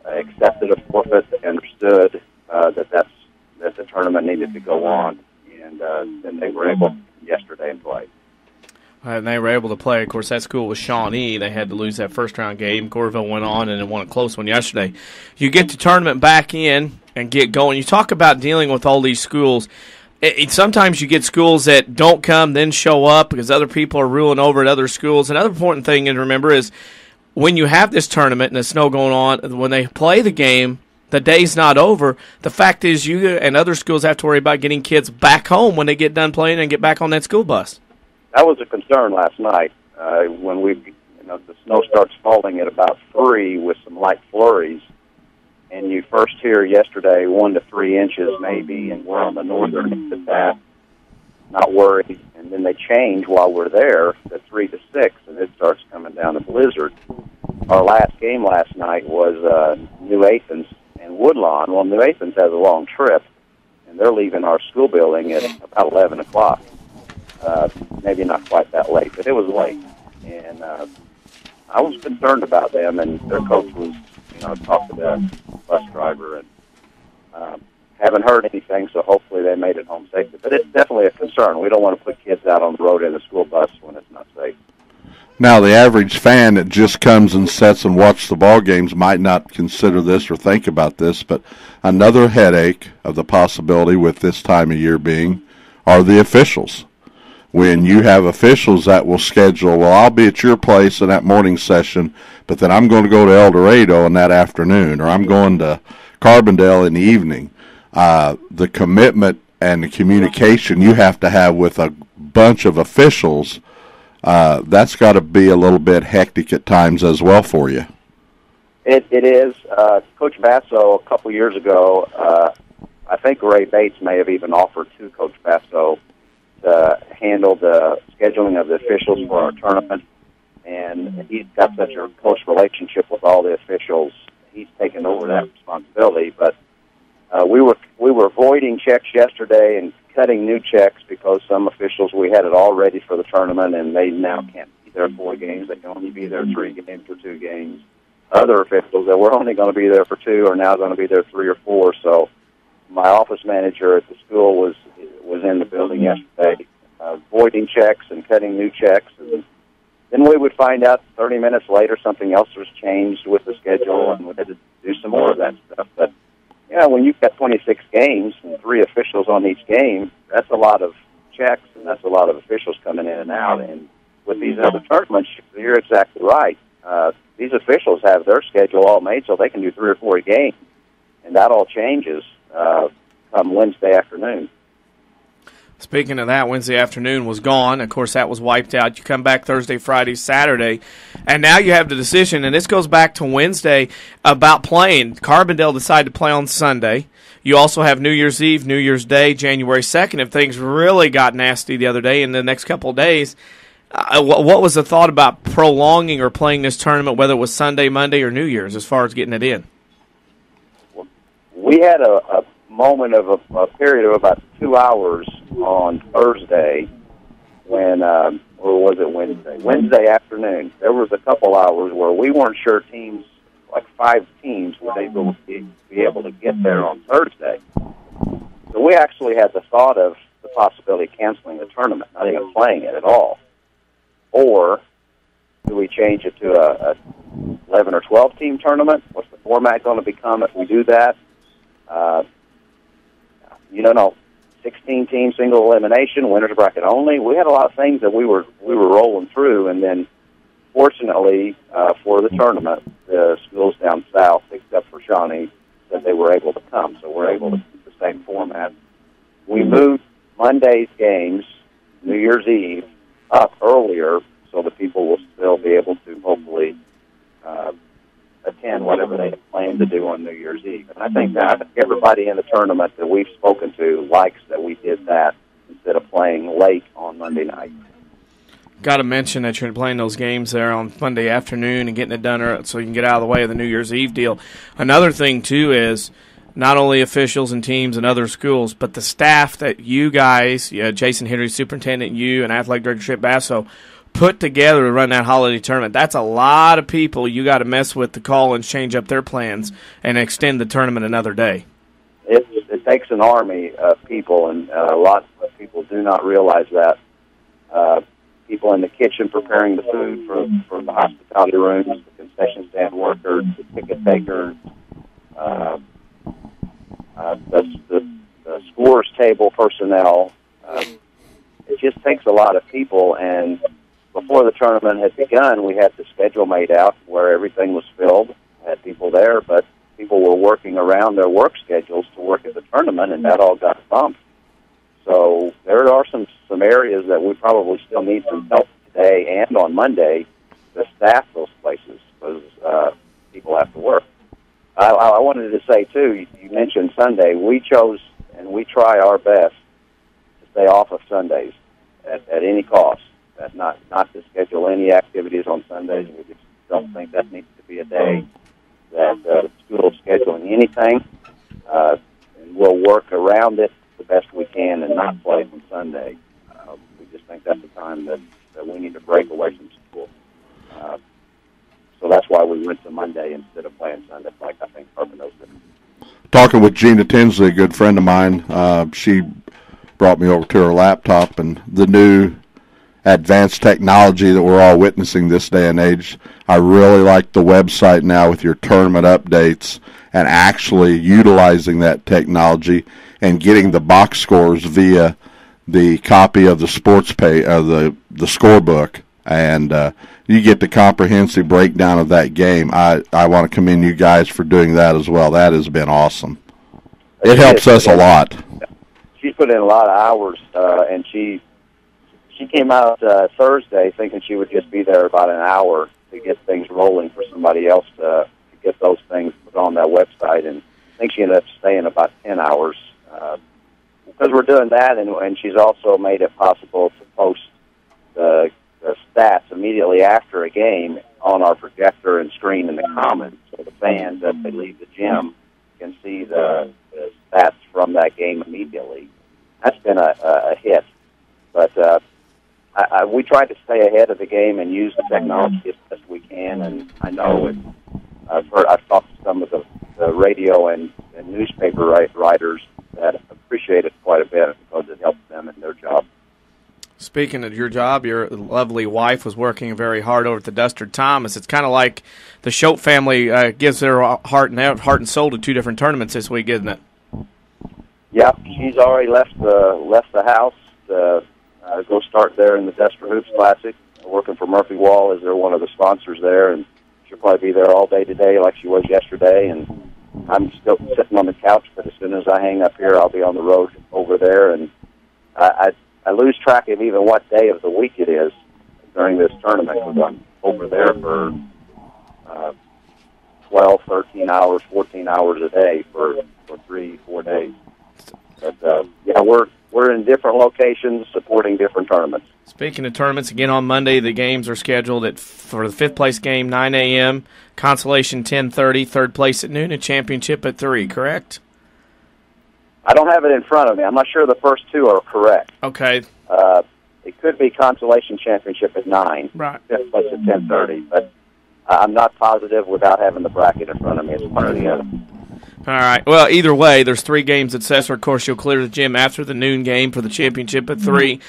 accepted a forfeit and understood that the tournament needed to go on, and then they were able yesterday and play. And they were able to play. Of course, that school was Shawnee. They had to lose that first-round game. Goreville went on and won a close one yesterday. You get the tournament back in and get going. You talk about dealing with all these schools. Sometimes you get schools that don't come, then show up because other people are ruling over at other schools. Another important thing to remember is when you have this tournament and the snow going on, when they play the game, the day's not over. The fact is you and other schools have to worry about getting kids back home when they get done playing and get back on that school bus. That was a concern last night when the snow starts falling at about 3 with some light flurries, and you first hear yesterday 1 to 3 inches maybe, and we're on the northern end of that, not worried, and then they change while we're there to 3 to 6, and it starts coming down a blizzard. Our last game last night was New Athens and Woodlawn. Well, New Athens has a long trip, and they're leaving our school building at about 11 o'clock. Maybe not quite that late, but it was late. And I was concerned about them, and their coach was, talked to the bus driver, and haven't heard anything, so hopefully they made it home safely. But it's definitely a concern. We don't want to put kids out on the road in a school bus when it's not safe. Now, the average fan that just comes and sits and watches the ball games might not consider this or think about this, but another headache of the possibility with this time of year being are the officials. When you have officials that will schedule, well, I'll be at your place in that morning session, but then I'm going to go to El Dorado in that afternoon, or I'm going to Carbondale in the evening. The commitment and the communication you have to have with a bunch of officials, that's got to be a little bit hectic at times as well for you. It is. Coach Basso, a couple years ago, I think Ray Bates may have even offered to Coach Basso to handle the scheduling of the officials for our tournament, and he's got such a close relationship with all the officials. He's taken over that responsibility. But we were voiding checks yesterday and cutting new checks because some officials, we had it all ready for the tournament, and they now can't be there 4 games. They can only be there 3 games or 2 games. Other officials that were only going to be there for 2 are now going to be there 3 or 4. So my office manager at the school was in the building yesterday, voiding checks and cutting new checks. And then we would find out 30 minutes later something else was changed with the schedule, and we had to do some more of that stuff. But, when you've got 26 games and 3 officials on each game, that's a lot of checks, and that's a lot of officials coming in and out. And with these other tournaments, you're exactly right. These officials have their schedule all made so they can do 3 or 4 games, and that all changes come Wednesday afternoon. Speaking of that, Wednesday afternoon was gone. Of course, that was wiped out. You come back Thursday, Friday, Saturday, and now you have the decision, and this goes back to Wednesday, about playing. Carbondale decided to play on Sunday. You also have New Year's Eve, New Year's Day, January 2nd, if things really got nasty the other day in the next couple of days. What was the thought about prolonging or playing this tournament, whether it was Sunday, Monday, or New Year's, as far as getting it in? We had a moment of a period of about 2 hours on Thursday when, or was it Wednesday? Wednesday afternoon. There was a couple hours where we weren't sure teams like 5 teams would able to be able to get there on Thursday. So we actually had the thought of the possibility of canceling the tournament, not even playing it at all. Or do we change it to a 11 or 12 team tournament? What's the format going to become if we do that? You don't know. 16 team single elimination, winners bracket only. We had a lot of things that we were rolling through, and then fortunately for the tournament, the schools down south, except for Shawnee, said they were able to come, so we're able to keep the same format. We moved Monday's games, New Year's Eve, up earlier so that people will still be able to hopefully attend whatever they plan to do on New Year's Eve. And I think that everybody in the tournament that we've spoken to likes that we did that instead of playing late on Monday night. Got to mention that you're playing those games there on Monday afternoon and getting it done so you can get out of the way of the New Year's Eve deal. Another thing, too, is not only officials and teams and other schools, but the staff that you guys, Jason Henry, superintendent, you, and athletic director Chip Basso, put together to run that holiday tournament. That's a lot of people you got to mess with to call and change up their plans and extend the tournament another day. It takes an army of people, and a lot of people do not realize that. People in the kitchen preparing the food for the hospitality rooms, the concession stand workers, the ticket takers, the scores table personnel. It just takes a lot of people, and before the tournament had begun, we had the schedule made out where everything was filled. Had people there, but people were working around their work schedules to work at the tournament, and that all got bumped. So there are some areas that we probably still need some help today and on Monday to staff those places because people have to work. I wanted to say, too, you mentioned Sunday. We chose and we try our best to stay off of Sundays at any cost. That not to schedule any activities on Sundays. We just don't think that needs to be a day that the school is scheduling anything. And we'll work around it the best we can and not play on Sunday. We just think that's the time that we need to break away from school. So that's why we went to Monday instead of playing Sunday, like I think Carbonose did. Talking with Gina Tinsley, a good friend of mine, she brought me over to her laptop, and the new advanced technology that we're all witnessing this day and age. I really like the website now with your tournament updates and actually utilizing that technology and getting the box scores via the copy of the sports pay, the scorebook, and you get the comprehensive breakdown of that game. I want to commend you guys for doing that as well. That has been awesome. It helps us a lot. She's put in a lot of hours, and she came out Thursday thinking she would just be there about an hour to get things rolling for somebody else to get those things put on that website, and I think she ended up staying about 10 hours because we're doing that, and she's also made it possible to post the stats immediately after a game on our projector and screen in the Commons, so the fans, as they leave the gym, can see the stats from that game immediately. That's been a hit, but we tried to stay ahead of the game and use the technology as best we can, and I know I've talked to some of the radio and newspaper writers that appreciate it quite a bit because it helps them in their job. Speaking of your job, your lovely wife was working very hard over at the Dustard Thomas. It's kind of like the Choate family gives their heart and soul to 2 different tournaments this week, isn't it? Yeah, she's already left the house to go start there in the Destler Hoops Classic. Working for Murphy Wall as they're one of the sponsors there, and she'll probably be there all day today like she was yesterday. And I'm still sitting on the couch, but as soon as I hang up here, I'll be on the road over there. And I lose track of even what day of the week it is during this tournament because I'm over there for 12, 13 hours, 14 hours a day for 3-4 days. But, yeah, we're in different locations supporting different tournaments. Speaking of tournaments, again on Monday, the games are scheduled for the 5th place game, 9 a.m., consolation 10:30, 3rd place at noon, and championship at 3, correct? I don't have it in front of me. I'm not sure the first 2 are correct. Okay. It could be consolation championship at 9, right? 5th place at 10:30, but I'm not positive without having the bracket in front of me. It's one or the other. All right. Well, either way, there's 3 games at Sesser. Of course, you'll clear the gym after the noon game for the championship at 3.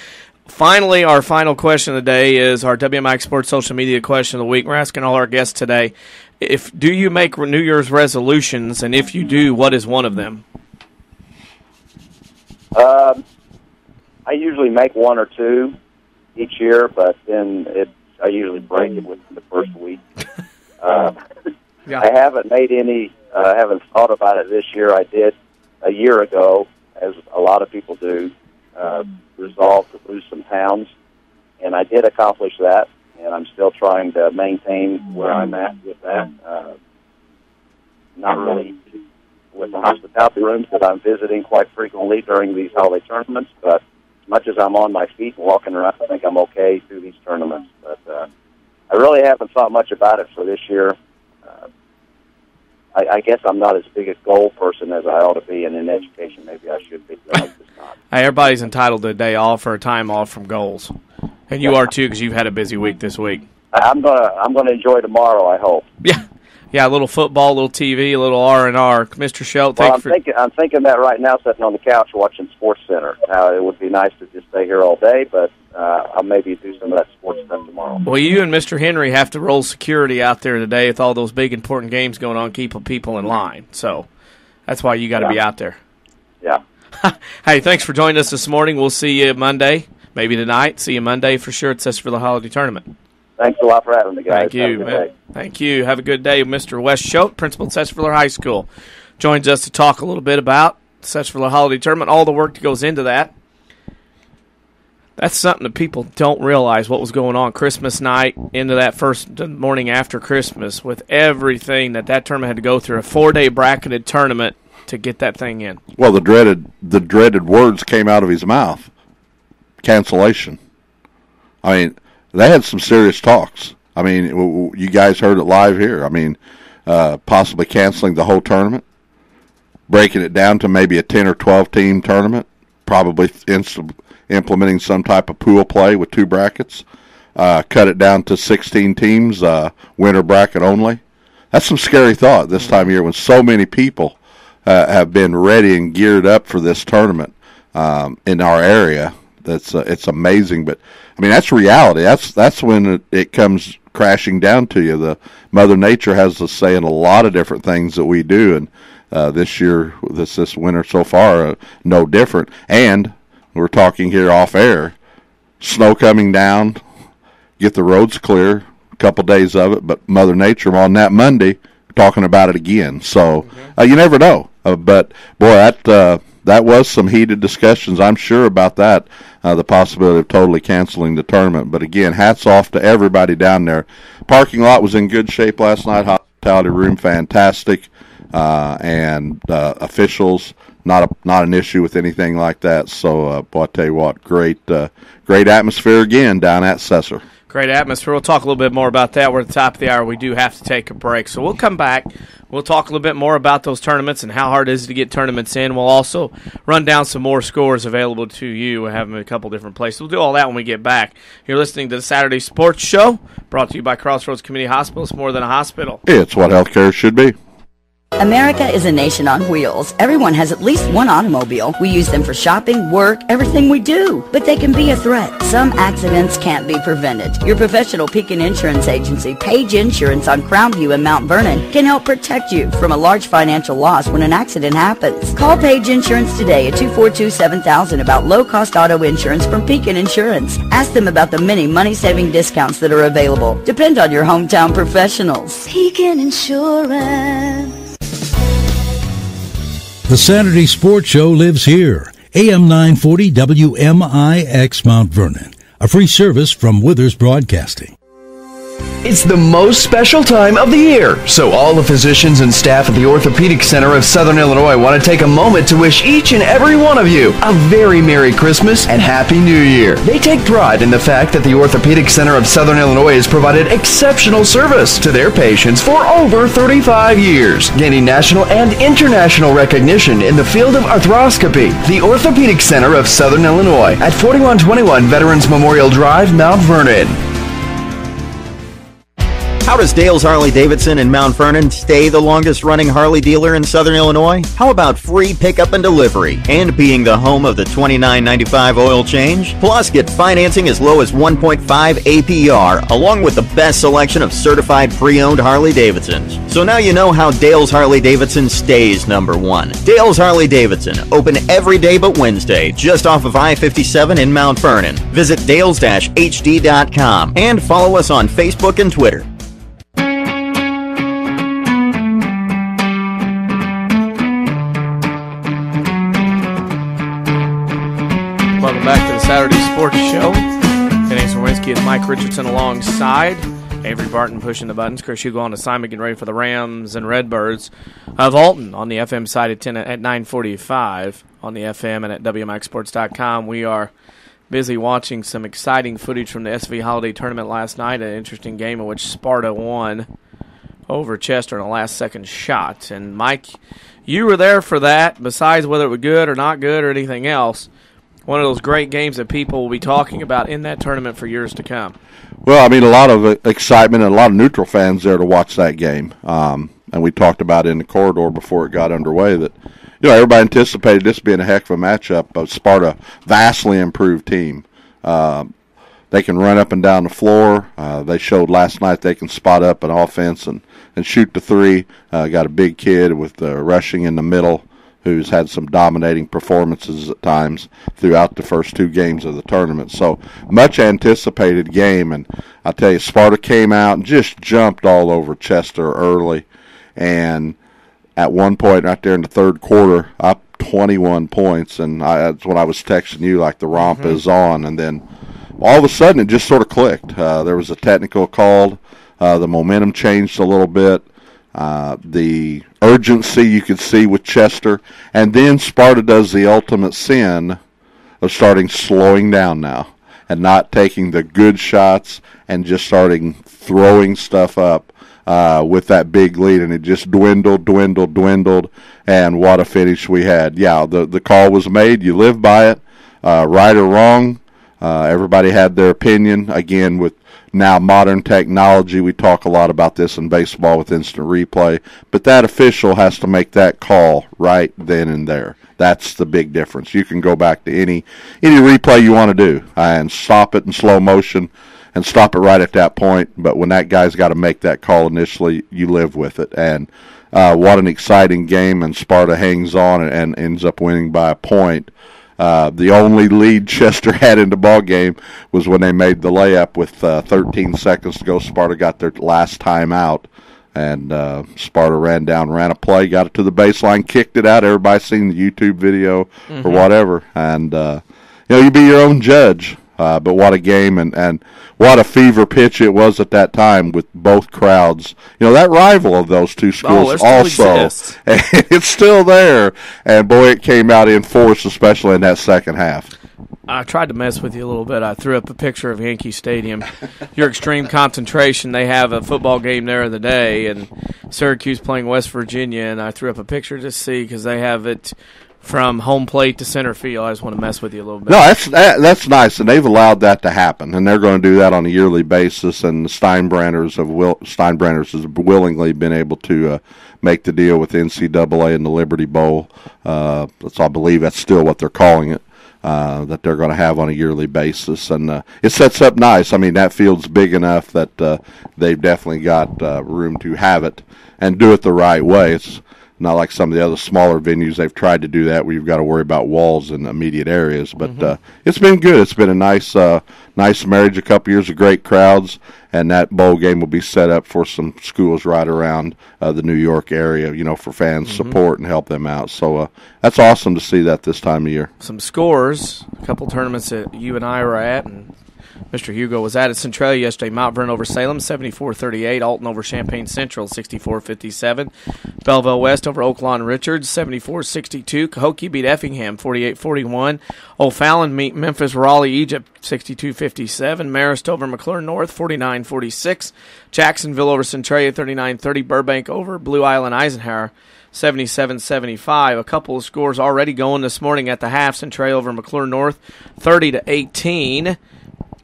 Finally, our final question of the day is our WMIX Sports social media question of the week. We're asking all our guests today, do you make New Year's resolutions, and if you do, what is one of them? I usually make 1 or 2 each year, but then I usually break it within the first week. Yeah. I haven't made any. I haven't thought about it this year. I did a year ago, as a lot of people do, resolve to lose some pounds, and I did accomplish that, and I'm still trying to maintain where I'm at with that. Not really with the hospitality rooms that I'm visiting quite frequently during these holiday tournaments, but as much as I'm on my feet and walking around, I think I'm okay through these tournaments. But I really haven't thought much about it for this year. I guess I'm not as big a goal person as I ought to be, and in education maybe I should be, but I'm just not. Hey, everybody's entitled to a day off or a time off from goals, and you are too because you've had a busy week this week. I'm gonna enjoy tomorrow, I hope. Yeah, a little football, a little TV, a little R&R. Mr. Choate, I'm thinking that right now, sitting on the couch watching Sports Center. Now, it would be nice to just stay here all day, but I'll maybe do some of that sports stuff tomorrow. Well, you and Mr. Henry have to roll security out there today with all those big, important games going on, keeping people in line. So that's why you got to be out there. Yeah. Hey, thanks for joining us this morning. We'll see you Monday, maybe tonight. See you Monday for sure at Sesser-Valier Holiday Tournament. Thanks a lot for having me, guys. Thank you, man. Thank you. Have a good day. Mr. Wes Choate, principal at Sesser-Valier High School, joins us to talk a little bit about Sesser-Valier Holiday Tournament, all the work that goes into that. That's something that people don't realize what was going on Christmas night into that first morning after Christmas with everything that tournament had to go through, a 4-day bracketed tournament to get that thing in. Well, the dreaded words came out of his mouth. Cancellation. I mean, they had some serious talks. I mean, you guys heard it live here. I mean, possibly canceling the whole tournament, breaking it down to maybe a 10 or 12 team tournament, probably implementing some type of pool play with 2 brackets, cut it down to 16 teams, winter bracket only. That's some scary thought this time of year when so many people have been ready and geared up for this tournament in our area. It's amazing, but I mean that's reality. That's when it comes crashing down to you. The Mother Nature has us saying a lot of different things that we do, and this year, this winter so far, no different. And we're talking here off air, snow coming down, get the roads clear, a couple days of it, but Mother Nature on that Monday talking about it again. So you never know. But boy, that was some heated discussions, I'm sure, about that, the possibility of totally canceling the tournament. But again, hats off to everybody down there. Parking lot was in good shape last night. Hospitality room, fantastic. And officials, not an issue with anything like that. So, boy, I tell you what, great atmosphere again down at Sesser. Great atmosphere. We'll talk a little bit more about that. We're at the top of the hour. We do have to take a break. So we'll come back. We'll talk a little bit more about those tournaments and how hard it is to get tournaments in. We'll also run down some more scores available to you. We have them in a couple different places. We'll do all that when we get back. You're listening to the Saturday Sports Show, brought to you by Crossroads Community Hospital. It's more than a hospital. It's what healthcare should be. America is a nation on wheels. Everyone has at least one automobile. We use them for shopping, work, everything we do. But they can be a threat. Some accidents can't be prevented. Your professional Pekin Insurance Agency, Page Insurance on Crown View in Mount Vernon, can help protect you from a large financial loss when an accident happens. Call Page Insurance today at 242-7000 about low-cost auto insurance from Pekin Insurance. Ask them about the many money-saving discounts that are available. Depend on your hometown professionals. Pekin Insurance. The Saturday Sports Show lives here. AM 940 WMIX Mount Vernon. A free service from Withers Broadcasting. It's the most special time of the year, so all the physicians and staff at the Orthopedic Center of Southern Illinois want to take a moment to wish each and every one of you a very Merry Christmas and Happy New Year. They take pride in the fact that the Orthopedic Center of Southern Illinois has provided exceptional service to their patients for over 35 years, gaining national and international recognition in the field of arthroscopy. The Orthopedic Center of Southern Illinois at 4121 Veterans Memorial Drive, Mount Vernon. How does Dale's Harley-Davidson in Mount Vernon stay the longest-running Harley dealer in Southern Illinois? How about free pickup and delivery and being the home of the $29.95 oil change? Plus, get financing as low as 1.5 APR, along with the best selection of certified pre-owned Harley-Davidsons. So now you know how Dale's Harley-Davidson stays number one. Dale's Harley-Davidson, open every day but Wednesday, just off of I-57 in Mount Vernon. Visit dales-hd.com and follow us on Facebook and Twitter. Welcome back to the Saturday Sports Show. Denny Sawinski and Mike Richardson alongside. Avery Barton pushing the buttons. Chris Hugo on assignment, getting ready for the Rams and Redbirds of Alton on the FM side at 9:45 on the FM and at WMIXsports.com. We are busy watching some exciting footage from the SV Holiday Tournament last night. An interesting game in which Sparta won over Chester in a last-second shot. And Mike, you were there for that. Besides whether it was good or not good or anything else, one of those great games that people will be talking about in that tournament for years to come. Well, I mean, a lot of excitement and a lot of neutral fans there to watch that game. And we talked about in the corridor before it got underway that, everybody anticipated this being a heck of a matchup. But Sparta, vastly improved team. They can run up and down the floor. They showed last night they can spot up an offense and shoot the three. Got a big kid with rushing in the middle, who's had some dominating performances at times throughout the first two games of the tournament. So, much anticipated game, and I tell you, Sparta came out and just jumped all over Chester early, and at one point right there in the third quarter, up 21 points, and that's when I was texting you like the romp is on, and then all of a sudden it just sort of clicked. There was a technical called. The momentum changed a little bit. The urgency you could see with Chester, and then Sparta does the ultimate sin of starting slowing down now and not taking the good shots and just starting throwing stuff up with that big lead, and it just dwindled, and what a finish we had. Yeah, the call was made. You live by it, right or wrong. Everybody had their opinion. Again, with now modern technology, we talk a lot about this in baseball with instant replay, but that official has to make that call right then and there. That's the big difference. You can go back to any replay you want to do and stop it in slow motion and stop it right at that point, but when that guy's got to make that call initially, you live with it. And what an exciting game, and Sparta hangs on and ends up winning by a point. The only lead Chester had in the ball game was when they made the layup with 13 seconds to go. Sparta got their last time out, and Sparta ran a play, got it to the baseline, kicked it out. Everybody's seen the YouTube video or whatever, and you be your own judge. But what a game, and what a fever pitch it was at that time with both crowds. That rival of those two schools also, and it's still there. And, boy, it came out in force, especially in that second half. I tried to mess with you a little bit. I threw up a picture of Yankee Stadium. Your extreme concentration, they have a football game there of the day, and Syracuse playing West Virginia, and I threw up a picture to see because they have it from home plate to center field. I just want to mess with you a little bit. No, that's nice, and they've allowed that to happen, and they're going to do that on a yearly basis. And the Steinbrenners has willingly been able to make the deal with NCAA and the Liberty Bowl. I believe that's still what they're calling it. That they're going to have on a yearly basis, and it sets up nice. I mean, that field's big enough that they've definitely got room to have it and do it the right way. It's not like some of the other smaller venues. They've tried to do that where you've got to worry about walls in immediate areas. But it's been good. It's been a nice marriage, a couple years of great crowds, and that bowl game will be set up for some schools right around the New York area, for fans' support and help them out. So that's awesome to see that this time of year. Some scores, a couple tournaments that you and I were at, and Mr. Hugo was at Centralia yesterday. Mount Vernon over Salem, 74-38. Alton over Champaign Central, 64-57. Belleville West over Oaklawn Richards, 74-62. Cahokia beat Effingham, 48-41. O'Fallon beat Memphis Raleigh Egypt, 62-57. Marist over McClure North, 49-46. Jacksonville over Centralia, 39-30. Burbank over Blue Island Eisenhower, 77-75. A couple of scores already going this morning at the half. Centralia over McClure North, 30-18.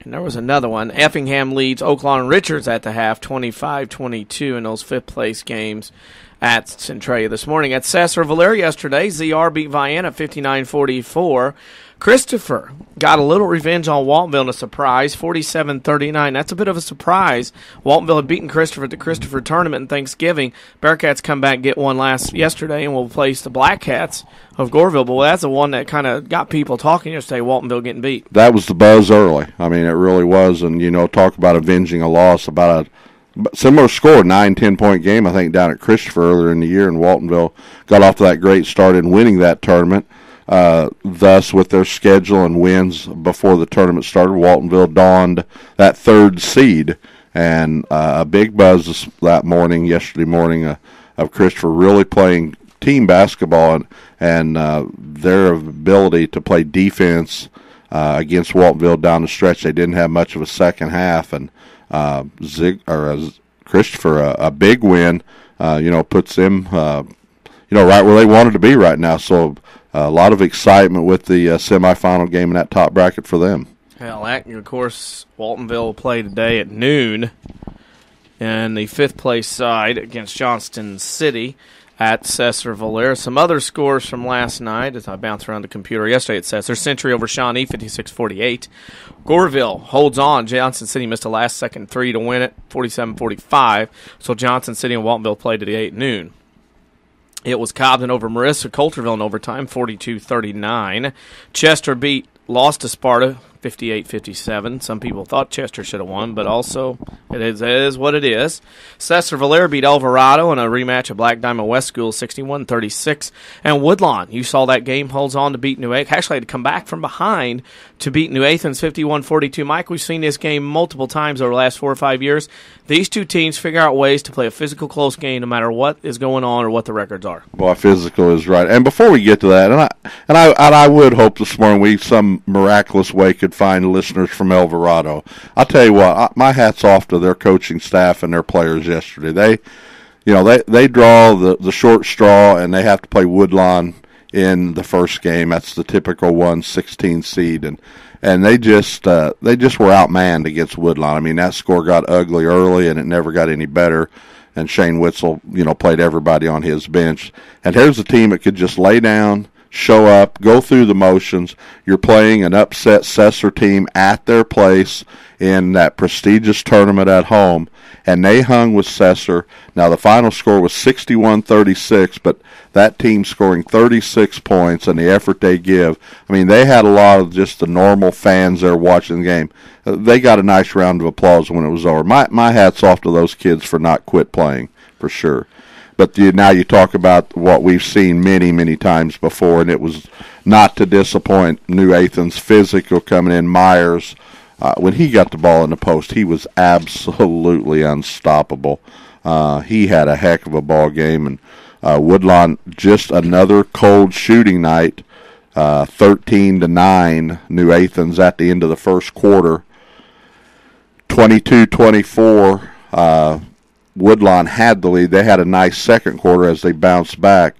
And there was another one. Effingham leads Oaklawn Richards at the half, 25-22 in those fifth-place games at Centralia this morning. At Sesser-Valier yesterday, ZR beat Vienna 59-44. Christopher got a little revenge on Waltonville in a surprise, 47-39. That's a bit of a surprise. Waltonville had beaten Christopher at the Christopher tournament in Thanksgiving. Bearcats come back and get one yesterday and will place the Black Cats of Goreville. But that's the one that kind of got people talking yesterday, Waltonville getting beat. That was the buzz early. I mean, it really was. And, talk about avenging a loss, about a similar score, 9-10 point game, I think, down at Christopher earlier in the year, and Waltonville got off to that great start in winning that tournament. Thus, with their schedule and wins before the tournament started, Waltonville donned that third seed, and a big buzz yesterday morning, of Christopher really playing team basketball and their ability to play defense against Waltonville down the stretch. They didn't have much of a second half, and Christopher, a big win, puts them, right where they wanted to be right now. So a lot of excitement with the semifinal game in that top bracket for them. Well, of course, Waltonville will play today at noon in the fifth-place side against Johnston City at Sesser-Valier. Some other scores from last night as I bounced around the computer yesterday at Sesser. Century over Shawnee, 56-48. Goreville holds on. Johnston City missed a last-second three to win it, 47-45. So Johnston City and Waltonville played today at noon. It was Cobden over Marissa Coulterville in overtime, 42-39. Chester lost to Sparta, 58-57. Some people thought Chester should have won, but also it is what it is. Sesser-Valier beat Alvarado in a rematch of Black Diamond West School, 61-36. And Woodlawn, you saw that game, holds on to beat New Athens. Actually, had to come back from behind to beat New Athens, 51-42. Mike, we've seen this game multiple times over the last 4 or 5 years. These two teams figure out ways to play a physical, close game no matter what is going on or what the records are. Boy, physical is right. And before we get to that, and I would hope this morning we some miraculous way could find listeners from Alvarado. I'll tell you what, my hat's off to their coaching staff and their players yesterday. They draw the short straw, and they have to play Woodlawn in the first game. That's the typical 1-16 seed, and they just were outmanned against Woodlawn. I mean, that score got ugly early, and it never got any better. And Shane Witzel, played everybody on his bench. And here's a team that could just lay down, show up, go through the motions. You're playing an upset Sesser team at their place in that prestigious tournament at home, and they hung with Sesser. Now, the final score was 61-36, but that team scoring 36 points and the effort they give, I mean, they had a lot of just the normal fans there watching the game. They got a nice round of applause when it was over. My hat's off to those kids for not quit playing, for sure. But now you talk about what we've seen many, many times before, and it was not to disappoint. New Athens, physical coming in. Myers, when he got the ball in the post, he was absolutely unstoppable. He had a heck of a ball game. And Woodlawn, just another cold shooting night, 13-9, New Athens at the end of the first quarter. 22-24, Woodlawn had the lead. They had a nice second quarter as they bounced back,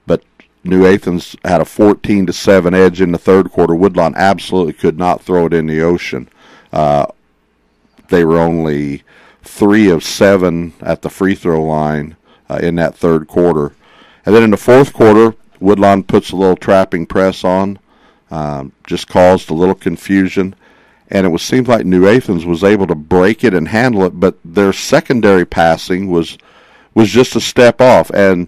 but New Athens had a 14-7 edge in the third quarter. Woodlawn absolutely could not throw it in the ocean. They were only 3 of 7 at the free throw line in that third quarter. And then in the fourth quarter, Woodlawn puts a little trapping press on, just caused a little confusion. And it seemed like New Athens was able to break it and handle it, but their secondary passing was just a step off. And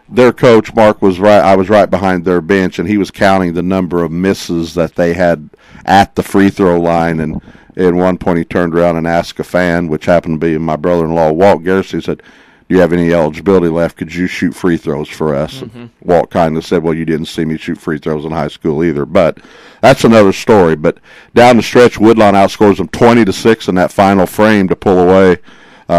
their coach, Mark, was right. I was right behind their bench, and he was counting the number of misses that they had at the free throw line. And at one point he turned around and asked a fan, which happened to be my brother-in-law, Walt Garrison. He said, "Do you have any eligibility left? Could you shoot free throws for us?" Mm-hmm. Walt kind of said, "Well, you didn't see me shoot free throws in high school either." But that's another story. But down the stretch, Woodlawn outscores them 20-6 in that final frame to pull away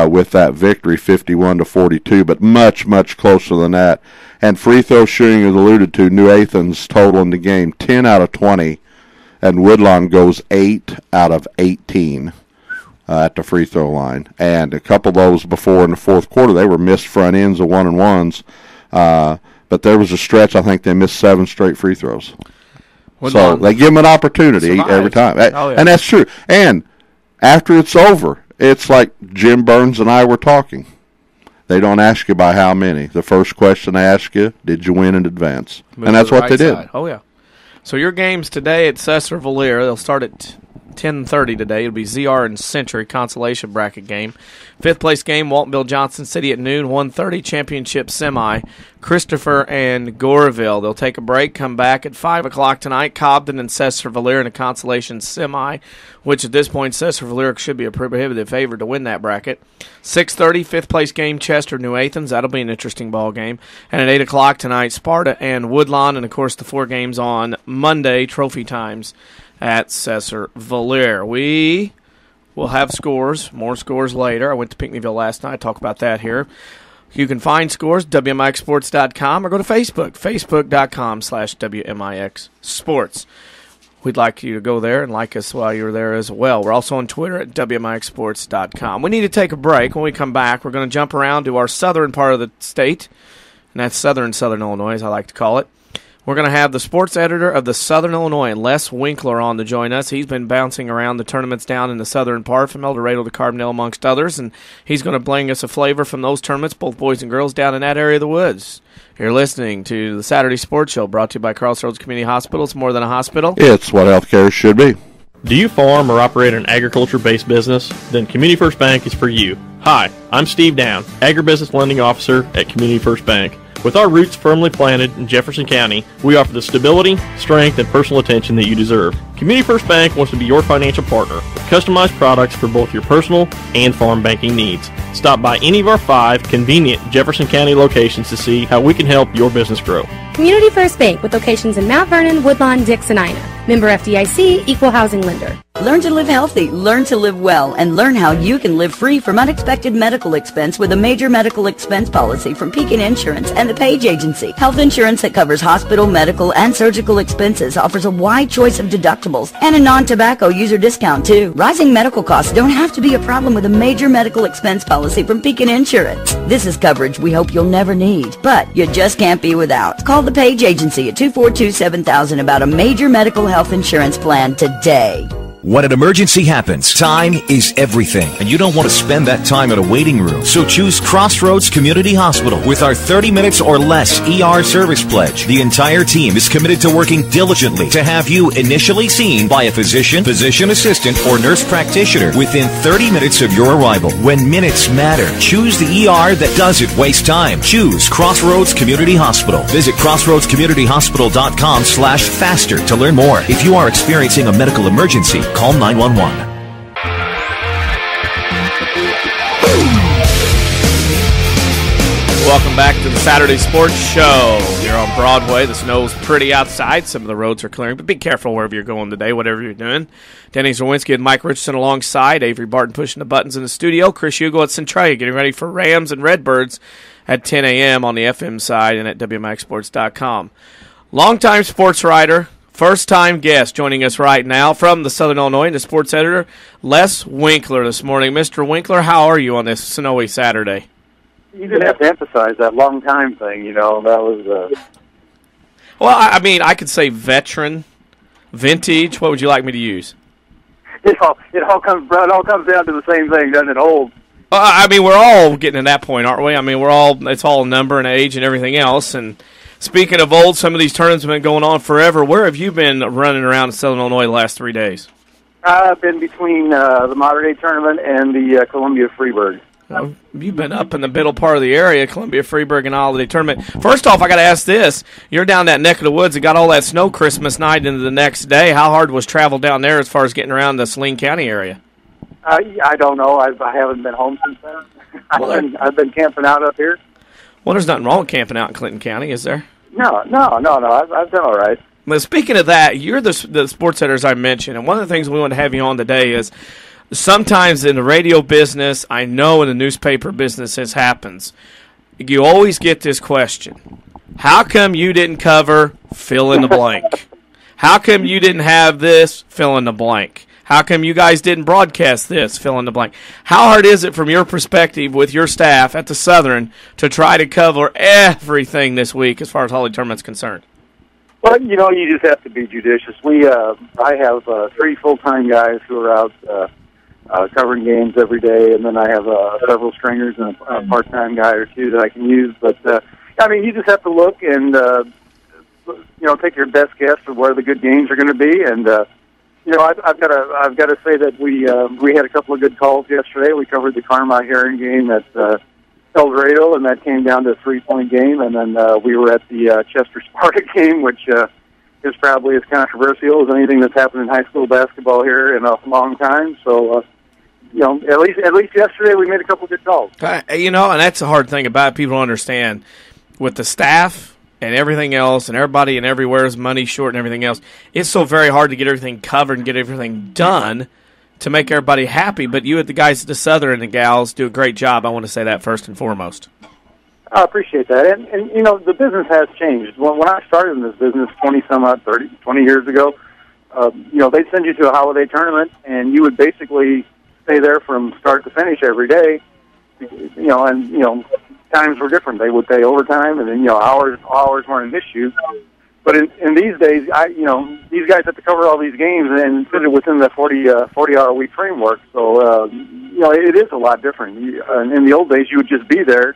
with that victory, 51-42. But much, much closer than that. And free throw shooting, as alluded to, New Athens total in the game 10 out of 20, and Woodlawn goes 8 out of 18. At the free throw line. And a couple of those before in the fourth quarter, they were missed front ends of 1-and-1s. But there was a stretch, I think they missed 7 straight free throws. So they give them an opportunity every time. Oh, yeah. And that's true. And After it's over, it's like Jim Burns and I were talking. They don't ask you by how many. The first question they ask you, did you win in advance? And that's what they did. Oh, yeah. So your games today at Sesser-Valier, they'll start at 10:30 today. It'll be ZR and Century consolation bracket game. Fifth place game, Waltonville Johnson City at noon. 1:30 championship semi, Christopher and Goreville. They'll take a break, come back at 5 o'clock tonight. Cobden and Sesser-Valier in a consolation semi, which at this point Sesser-Valier should be a prohibitive favorite to win that bracket. 6:30 fifth place game, Chester New Athens. That'll be an interesting ball game. And at 8 o'clock tonight, Sparta and Woodlawn. And of course the 4 games on Monday, trophy times at Sesser-Valier. We will have scores, more scores later. I went to Pinckneyville last night. Talk about that here. You can find scores, WMIXsports.com, or go to Facebook, facebook.com/WMIX Sports. We'd like you to go there and like us while you're there as well. We're also on Twitter at WMIXsports.com. We need to take a break. When we come back, we're going to jump around to our southern part of the state, and that's southern Illinois, as I like to call it. We're going to have the sports editor of the Southern Illinois, Les Winkeler, on to join us. He's been bouncing around the tournaments down in the southern part, from El Dorado to Carbondale, amongst others, and he's going to bring us a flavor from those tournaments, both boys and girls, down in that area of the woods. You're listening to the Saturday Sports Show, brought to you by Crossroads Community Hospital. It's more than a hospital. It's what healthcare should be. Do you farm or operate an agriculture-based business? Then Community First Bank is for you. Hi, I'm Steve Down, Agribusiness Lending Officer at Community First Bank. With our roots firmly planted in Jefferson County, we offer the stability, strength, and personal attention that you deserve. Community First Bank wants to be your financial partner with customized products for both your personal and farm banking needs. Stop by any of our 5 convenient Jefferson County locations to see how we can help your business grow. Community First Bank with locations in Mount Vernon, Woodlawn, Dix, and Ina. Member FDIC, Equal Housing Lender. Learn to live healthy, learn to live well, and learn how you can live free from unexpected medical expense with a major medical expense policy from Pekin Insurance and the Page Agency. Health insurance that covers hospital, medical, and surgical expenses offers a wide choice of deductibles and a non-tobacco user discount too. Rising medical costs don't have to be a problem with a major medical expense policy from Pekin Insurance. This is coverage we hope you'll never need, but you just can't be without. Call the Page Agency at 242-7000 about a major medical health insurance plan today. When an emergency happens, time is everything, and you don't want to spend that time in a waiting room. So choose Crossroads Community Hospital with our 30 minutes or less ER service pledge. The entire team is committed to working diligently to have you initially seen by a physician, physician assistant, or nurse practitioner within 30 minutes of your arrival. When minutes matter, choose the ER that doesn't waste time. Choose Crossroads Community Hospital. Visit crossroadscommunityhospital.com/faster to learn more. If you are experiencing a medical emergency, call 911. Welcome back to the Saturday Sports Show. You're on Broadway. The snow's pretty outside. Some of the roads are clearing, but be careful wherever you're going today, whatever you're doing. Denny Zerwinski and Mike Richardson alongside. Avery Barton pushing the buttons in the studio. Chris Hugo at Centralia getting ready for Rams and Redbirds at 10 a.m. on the FM side and at WMIXsports.com. Longtime sports writer, first-time guest joining us right now from the Southern Illinois, and the sports editor, Les Winkeler, this morning. Mr. Winkeler, how are you on this snowy Saturday? You didn't have to emphasize that long time thing, you know. That was... Well, I mean, I could say veteran, vintage. What would you like me to use? It all comes down to the same thing, doesn't it? Old. I mean, we're all getting to that point, aren't we? I mean, it's all a number and age and everything else, and... Speaking of old, some of these tournaments have been going on forever. Where have you been running around in Southern Illinois the last 3 days? I've been between the Modern Day Tournament and the Columbia Freeburg. Well, you've been up in the middle part of the area, Columbia Freeburg and Holiday Tournament. First off, I got to ask this. You're down that neck of the woods that got all that snow Christmas night into the next day. How hard was travel down there as far as getting around the Saline County area? I don't know. I haven't been home since then. I've been camping out up here. Well, there's nothing wrong with camping out in Clinton County, is there? No. I've done all right. Well, speaking of that, you're the sports editor, as I mentioned, and one of the things we want to have you on today is sometimes in the radio business, I know in the newspaper business this happens, you always get this question. How come you didn't cover fill in the blank? How come you didn't have this fill in the blank? How come you guys didn't broadcast this? Fill in the blank. How hard is it from your perspective with your staff at the Southern to try to cover everything this week as far as Holiday Tournament's concerned? Well, you know, you just have to be judicious. I have 3 full-time guys who are out covering games every day, and then I have several stringers and a part-time guy or two that I can use. But I mean, you just have to look and take your best guess of where the good games are going to be. And I've got to say that we had a couple of good calls yesterday. We covered the Carmi Herring game at El Dorado, and that came down to a 3-point game. And then we were at the Chester Sparta game, which is probably as controversial as anything that's happened in high school basketball here in a long time. So, at least yesterday we made a couple of good calls. And that's the hard thing about it. People don't understand with the staff and everything else, and everybody and everywhere is money short and everything else. It's so very hard to get everything covered and get everything done to make everybody happy. But you, the guys at the Southern and the gals, do a great job. I want to say that first and foremost. I appreciate that. And the business has changed. When I started in this business 20 years ago, they'd send you to a holiday tournament, and you would basically stay there from start to finish every day. Times were different. They would pay overtime, and then hours weren't an issue. But in these days, these guys have to cover all these games and fit it within the 40-hour week framework. So it is a lot different. In the old days, you would just be there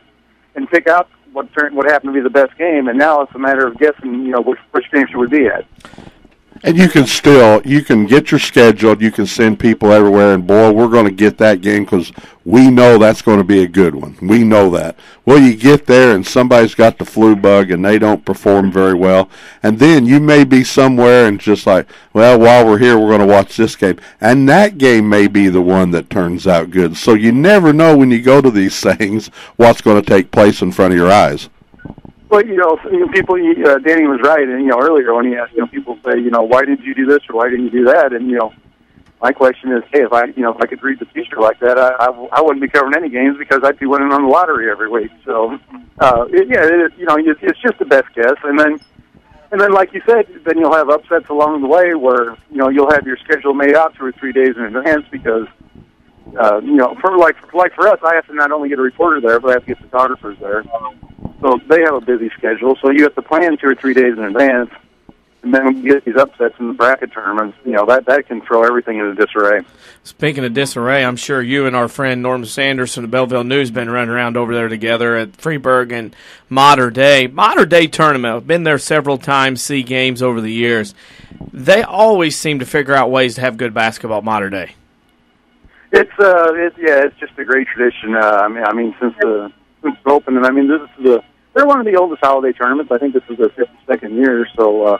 and pick out what happened to be the best game, and now it's a matter of guessing, which game should we be at. And you can get your schedule, you can send people everywhere, and boy, we're going to get that game because we know that's going to be a good one. We know that. Well, you get there and somebody's got the flu bug and they don't perform very well, and then you may be somewhere and just like, well, while we're here, we're going to watch this game. And that game may be the one that turns out good. So you never know when you go to these things what's going to take place in front of your eyes. Well, people. Danny was right, and earlier when he asked, people say, why did you do this or why didn't you do that? And my question is, hey, if I could read the future like that, I wouldn't be covering any games because I'd be winning on the lottery every week. So, it's just the best guess, and then like you said, then you'll have upsets along the way where you'll have your schedule made out 2 or 3 days in advance because. For us, I have to not only get a reporter there, but I have to get photographers there. So they have a busy schedule. So you have to plan 2 or 3 days in advance, and then when you get these upsets in the bracket tournaments, that can throw everything into disarray. Speaking of disarray, I'm sure you and our friend Norm Sanders from the Belleville News been running around over there together at Freeburg and Mater Dei. Mater Dei tournament. I've been there several times, see games over the years. They always seem to figure out ways to have good basketball at Mater Dei. It's just a great tradition. Since the opening, they're one of the oldest holiday tournaments. I think this is their 52nd year, so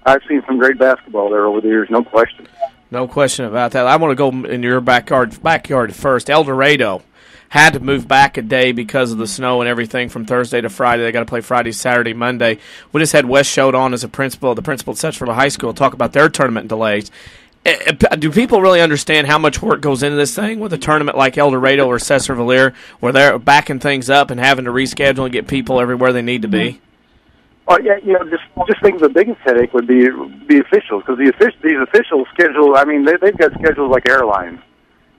I've seen some great basketball there over the years, no question. No question about that. I want to go in your backyard first. El Dorado had to move back a day because of the snow and everything from Thursday to Friday. They got to play Friday, Saturday, Monday. We just had Wes Choate on as the principal at Sesser-Valier High School, talk about their tournament delays. Do people really understand how much work goes into this thing with a tournament like El Dorado or Sesser-Valier, where they're backing things up and having to reschedule and get people everywhere they need to be? Well, just think the biggest headache would be officials, because these officials schedule. They've got schedules like airlines.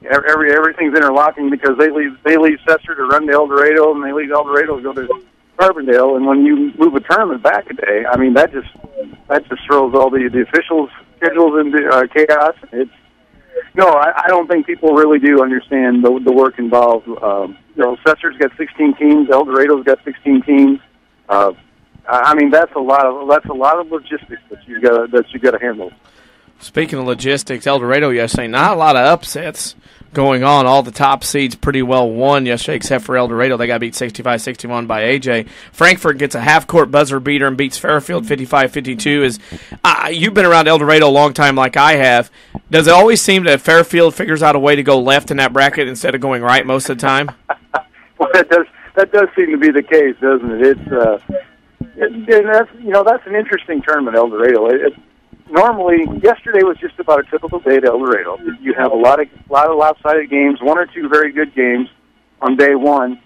Everything's interlocking because they leave Sesser to run to El Dorado, and they leave El Dorado to go to Carbondale. And when you move a tournament back a day, that just throws all the officials' schedules into chaos. I don't think people really do understand the work involved. Sesser's got 16 teams, El Dorado's got 16 teams. That's a lot of logistics that you got to handle. Speaking of logistics, El Dorado yesterday, not a lot of upsets going on. All the top seeds pretty well won yesterday, except for El Dorado. They got beat 65-61 by AJ. Frankfort gets a half-court buzzer beater and beats Fairfield 55-52. You've been around El Dorado a long time like I have. Does it always seem that Fairfield figures out a way to go left in that bracket instead of going right most of the time? Well, that does seem to be the case, doesn't it? That's an interesting tournament, El Dorado. Normally, yesterday was just about a typical day at El Dorado. You have a lot of lopsided games, 1 or 2 very good games on day 1,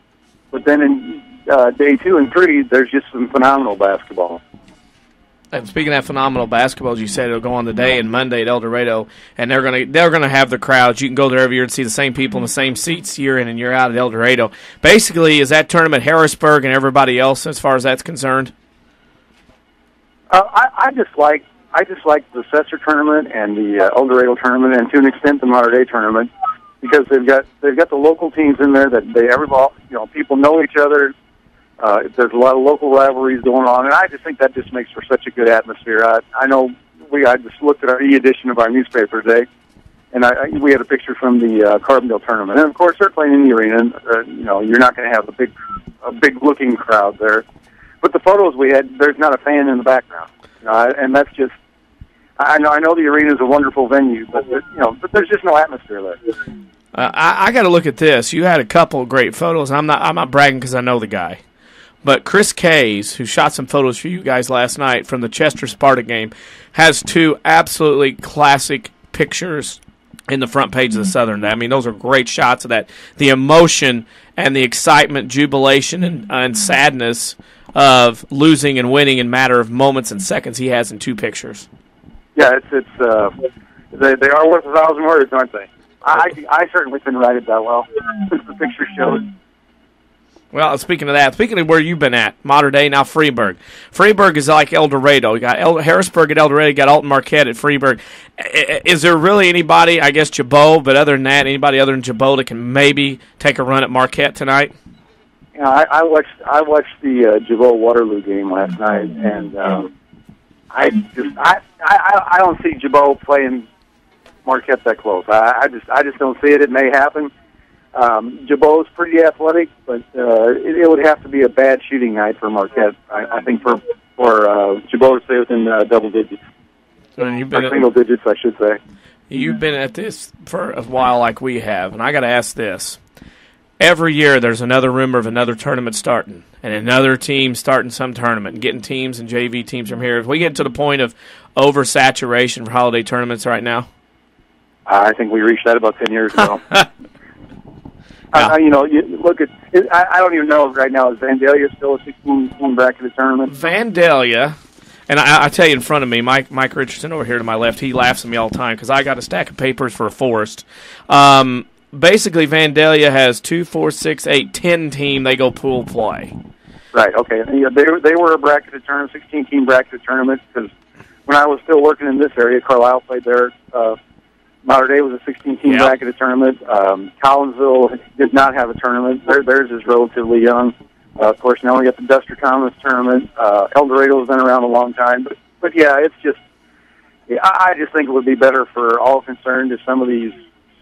but then in day 2 and 3, there's just some phenomenal basketball. And speaking of phenomenal basketball, as you said, it'll go on the day and Monday at El Dorado, and they're gonna have the crowds. You can go there every year and see the same people in the same seats year in and year out at El Dorado. Basically, is that tournament Harrisburg and everybody else as far as that's concerned? I just like the Sesser tournament and the El Dorado tournament, and to an extent the Mater Dei tournament. because they've got the local teams in there that people know each other. There's a lot of local rivalries going on, and I just think that just makes for such a good atmosphere. I know I just looked at our e-edition of our newspaper today, and we had a picture from the Carbondale tournament, and of course they're playing in the arena. You're not going to have a big looking crowd there, but the photos we had, there's not a fan in the background, and that's just. I know the arena is a wonderful venue, but there's just no atmosphere there. I got to look at this. You had a couple great photos. I'm not bragging because I know the guy. But Chris Kays, who shot some photos for you guys last night from the Chester Sparta game, has two absolutely classic pictures in the front page of the Southern. I mean, those are great shots of that. The emotion and the excitement, jubilation, and sadness of losing and winning in a matter of moments and seconds he has in two pictures. Yeah, they are worth 1,000 words, aren't they? I certainly couldn't write it that well. The picture showed. Well, speaking of where you've been at, Modern Day, now Freeburg. Freeburg is like El Dorado. You got Harrisburg at El Dorado, you got Alton Marquette at Freeburg. Is there really anybody, I guess Jabot, but other than that, anybody other than Jabot that can maybe take a run at Marquette tonight? Yeah, I watched the Jabot Waterloo game last night, and I don't see Jabot playing Marquette that close. I just don't see it. It may happen. Jabot's pretty athletic, but it would have to be a bad shooting night for Marquette. I think for Jabot to stay within double digits. Or single digits, I should say. You've been at this for a while like we have, and I got to ask this. Every year there's another rumor of another tournament starting, and another team starting some tournament, and getting teams and JV teams from here. If we get to the point of oversaturation for holiday tournaments right now? I think we reached that about 10 years ago. You look at I don't even know right now, is Vandalia still a 16-team bracketed tournament? Vandalia, and I tell you in front of me, Mike Richardson over here to my left, he laughs at me all the time because I got a stack of papers for a Forest. Basically, Vandalia has 2, 4, 6, 8, 10 team. They go pool play. Right. Okay. Yeah, they were a bracketed tournament, 16-team bracketed tournament. Because when I was still working in this area, Carlisle played there. Modern Day was a 16-team bracketed tournament. Collinsville did not have a tournament. Theirs is relatively young. Of course, now we got the Duster Commons tournament. El Dorado's been around a long time, but yeah, it's just. Yeah, I just think it would be better for all concerned if some of these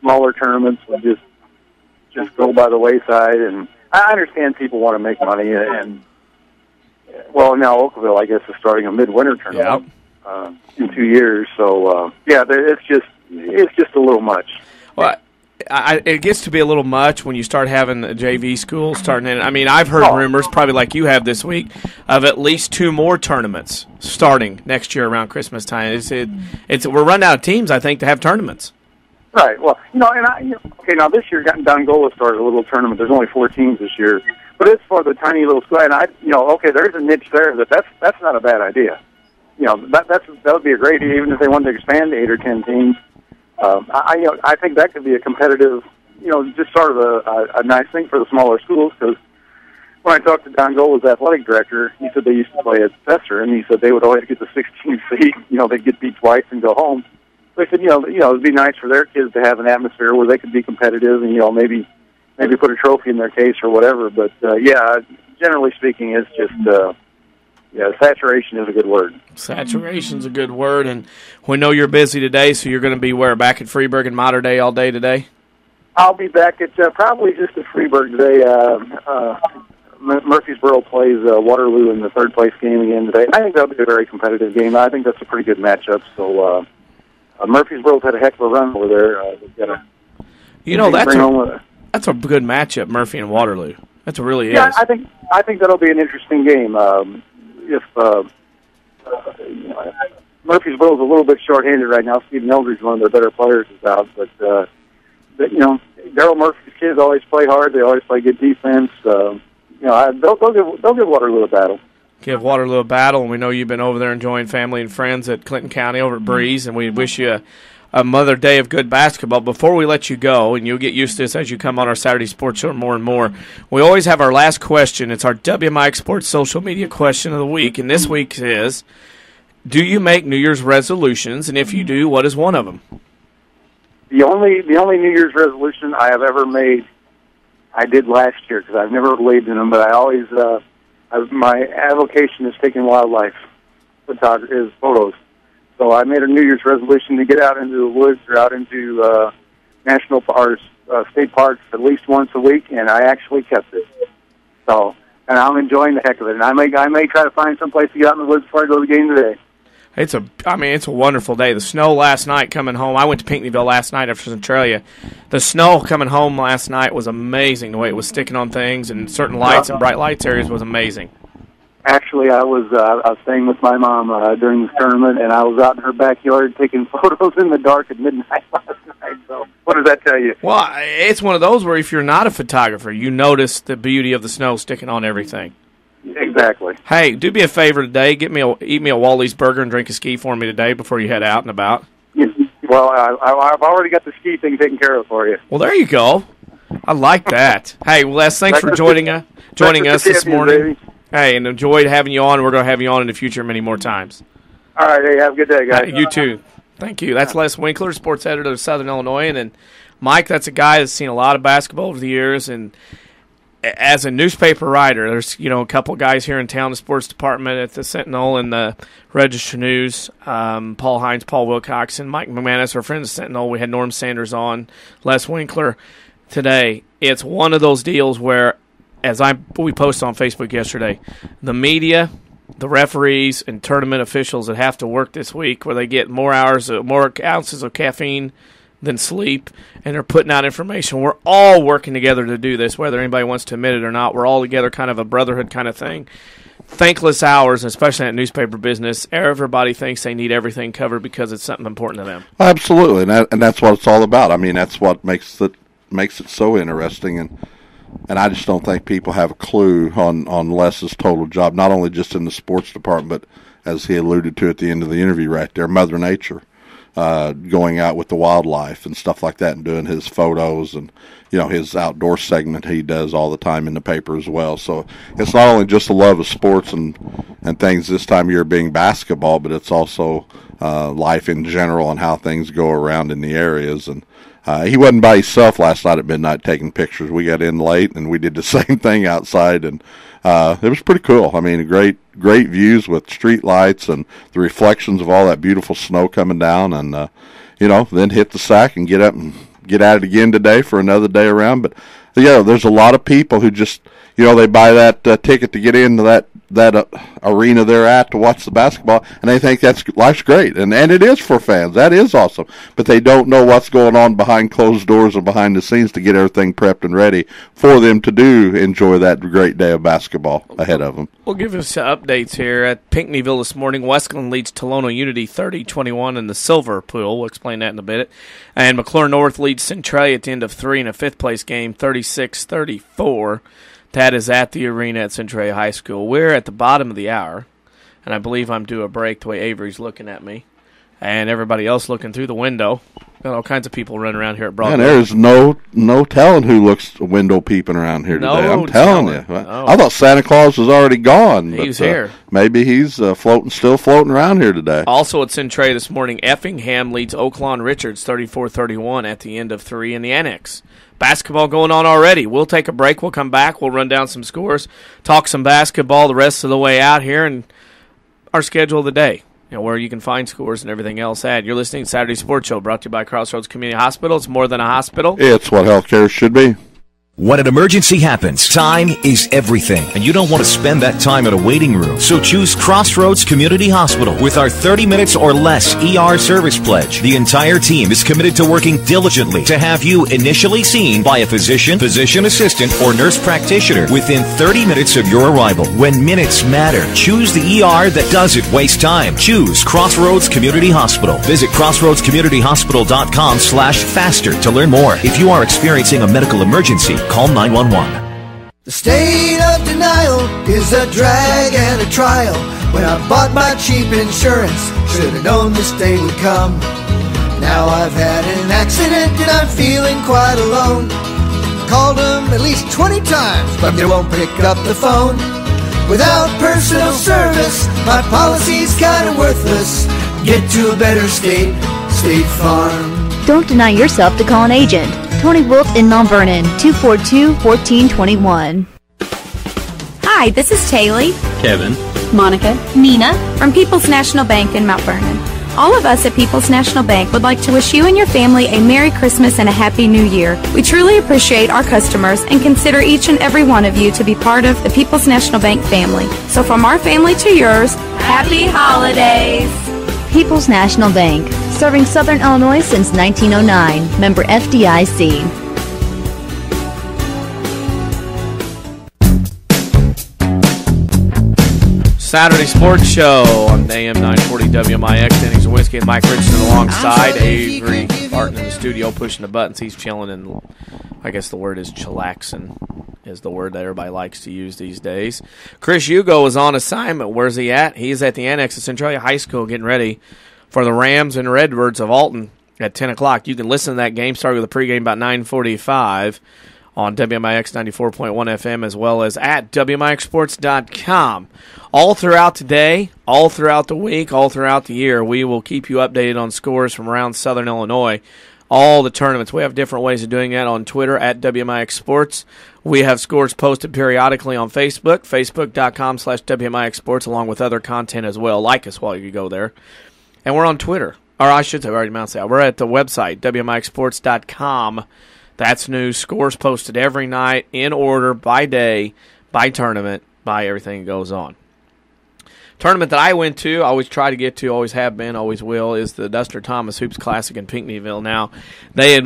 smaller tournaments would just go by the wayside. And I understand people want to make money, and well, now Oakville, I guess, is starting a midwinter tournament in 2 years. So yeah, it's just a little much. Well, it gets to be a little much when you start having the JV schools starting in. I mean, I've heard rumors, probably like you have this week, of at least 2 more tournaments starting next year around Christmas time. We're running out of teams, I think, to have tournaments. Right. Well, okay. Now this year, Dongola started a little tournament. There's only 4 teams this year, but it's for the tiny little school. And okay, there's a niche there that's not a bad idea. That would be a great idea, even if they wanted to expand to 8 or 10 teams. I think that could be a competitive, just sort of a nice thing for the smaller schools. Because when I talked to Dongola's athletic director, he said they used to play at Sesser, and he said they would always get the 16th seed. They'd get beat twice and go home. So he said, it'd be nice for their kids to have an atmosphere where they could be competitive and maybe put a trophy in their case or whatever. But yeah, generally speaking, it's just. Yeah, saturation is a good word. Saturation's a good word, and we know you're busy today, so you're going to be back at Freeburg and Modern Day all day today? I'll be back at probably just at Freeburg today. Murfreesboro plays Waterloo in the third-place game again today. I think that'll be a very competitive game. I think that's a pretty good matchup. So Murfreesboro's had a heck of a run over there. That's a good matchup, Murphy and Waterloo. That's really is. Yeah, I think that'll be an interesting game. If Murfreesboro's a little bit short-handed right now, Stephen Eldridge, one of their better players, is out. But Darryl Murphy's kids always play hard. They always play good defense. They'll give Waterloo a battle. Give Waterloo a battle, and we know you've been over there enjoying family and friends at Clinton County over at Breeze, and we wish you a Mother Day of good basketball. Before we let you go, and you'll get used to this as you come on our Saturday Sports Show more and more, we always have our last question. It's our WMIX Sports social media question of the week, and this week is, do you make New Year's resolutions, and if you do, what is one of them? The only New Year's resolution I have ever made, I did last year because I've never believed in them, but I always my avocation is taking wildlife photography, is photos. So I made a New Year's resolution to get out into the woods or out into national parks, state parks at least once a week, and I actually kept it. So, and I'm enjoying the heck of it. And I may try to find some place to get out in the woods before I go to the game today. It's a wonderful day. The snow last night coming home. I went to Pinckneyville last night after Centralia. The snow coming home last night was amazing. The way it was sticking on things and certain lights and bright lights areas was amazing. Actually, I was staying with my mom during this tournament, and I was out in her backyard taking photos in the dark at midnight last night. So, what does that tell you? Well, it's one of those where if you're not a photographer, you notice the beauty of the snow sticking on everything. Exactly. Hey, do me a favor today. Eat me a Wally's burger and drink a ski for me today before you head out and about. Well, I've already got the ski thing taken care of for you. Well, there you go. I like that. Hey, Les, thanks for joining us this morning. Baby. Hey, and enjoyed having you on. We're going to have you on in the future many more times. All right. Hey, have a good day, guys. You too. Thank you. That's Les Winkeler, sports editor of Southern Illinoisan. And Mike, that's a guy that's seen a lot of basketball over the years. And as a newspaper writer, there's a couple of guys here in town, the sports department at the Sentinel and the Register News, Paul Hines, Paul Wilcox, and Mike McManus, our friend of the Sentinel. We had Norm Sanders on, Les Winkeler today. It's one of those deals where, we posted on Facebook yesterday, the media, the referees, and tournament officials that have to work this week, where they get more ounces of caffeine than sleep, and they're putting out information. We're all working together to do this, whether anybody wants to admit it or not. We're all together, kind of a brotherhood kind of thing. Thankless hours, especially in newspaper business. Everybody thinks they need everything covered because it's something important to them. Absolutely, and that's what it's all about. I mean, that's what makes it so interesting, and I just don't think people have a clue on Les's total job, not only just in the sports department, but as he alluded to at the end of the interview right there, Mother Nature, going out with the wildlife and stuff like that and doing his photos and, his outdoor segment he does all the time in the paper as well. So it's not only just the love of sports and things this time of year being basketball, but it's also life in general and how things go around in the areas. And he wasn't by himself last night at midnight taking pictures. We got in late, and we did the same thing outside, and it was pretty cool. I mean, great views with street lights and the reflections of all that beautiful snow coming down, and then hit the sack and get up and get at it again today for another day around. But there's a lot of people who just they buy that ticket to get into that arena they're at to watch the basketball, and they think life's great, and it is for fans. That is awesome, but they don't know what's going on behind closed doors and behind the scenes to get everything prepped and ready for them to enjoy that great day of basketball ahead of them. We'll give us updates here at Pinckneyville this morning. Westland leads Tolono Unity 30-21 in the Silver Pool. We'll explain that in a bit. And McClure North leads Centralia at the end of 3 in a fifth-place game, 36-34. That is at the arena at Centralia High School. We're at the bottom of the hour, and I believe I'm due a break the way Avery's looking at me and everybody else looking through the window. Got all kinds of people running around here at Broadway. Man, there's no telling who looks window peeping around here today. I'm telling you. No. I thought Santa Claus was already gone. He's here. Maybe he's still floating around here today. Also at Centralia this morning, Effingham leads Oaklawn Richards 34-31 at the end of 3 in the Annex. Basketball going on already. We'll take a break. We'll come back. We'll run down some scores, talk some basketball the rest of the way out here, and our schedule of the day, where you can find scores and everything else at. You're listening to Saturday Sports Show, brought to you by Crossroads Community Hospital. It's more than a hospital. It's what healthcare should be. When an emergency happens, time is everything, and you don't want to spend that time in a waiting room. So choose Crossroads Community Hospital. With our 30 minutes or less ER service pledge, the entire team is committed to working diligently to have you initially seen by a physician, physician assistant, or nurse practitioner within 30 minutes of your arrival. When minutes matter, choose the ER that doesn't waste time. Choose Crossroads Community Hospital. Visit crossroadscommunityhospital.com/faster to learn more. If you are experiencing a medical emergency, call 911. The state of denial is a drag and a trial. When I bought my cheap insurance, should have known this day would come. Now I've had an accident and I'm feeling quite alone. Called them at least 20 times, but they won't pick up the phone. Without personal service, my policy's kinda worthless. Get to a better state, State Farm. Don't deny yourself to call an agent. Tony Wilt in Mount Vernon, 242-1421. Hi, this is Taylor, Kevin, Monica, Nina from People's National Bank in Mount Vernon. All of us at People's National Bank would like to wish you and your family a Merry Christmas and a Happy New Year. We truly appreciate our customers and consider each and every one of you to be part of the People's National Bank family. So from our family to yours, Happy Holidays! People's National Bank, serving Southern Illinois since 1909. Member FDIC. Saturday Sports Show on AM 940 WMIX. Denny Zawinski and Mike Richardson alongside Avery Barton in the studio pushing the buttons. He's chilling, and I guess the word is chillaxing is the word that everybody likes to use these days. Chris Hugo is on assignment. Where's he at? He's at the Annex of Centralia High School getting ready for the Rams and Redbirds of Alton at 10 o'clock. You can listen to that game starting with the pregame about 9:45 on WMIX 94.1 FM as well as at WMIXsports.com. All throughout today, all throughout the week, all throughout the year, we will keep you updated on scores from around Southern Illinois. All the tournaments. We have different ways of doing that on Twitter at WMIX Sports. We have scores posted periodically on Facebook, facebook.com/WMIX Sports, along with other content as well. Like us while you go there. And we're on Twitter. Or I should have already announced that. We're at the website, WMIXsports.com. That's news. Scores posted every night in order, by day, by tournament, by everything that goes on. Tournament that I went to, always try to get to, always have been, always will, is the Duster Thomas Hoops Classic in Pinckneyville. Now, they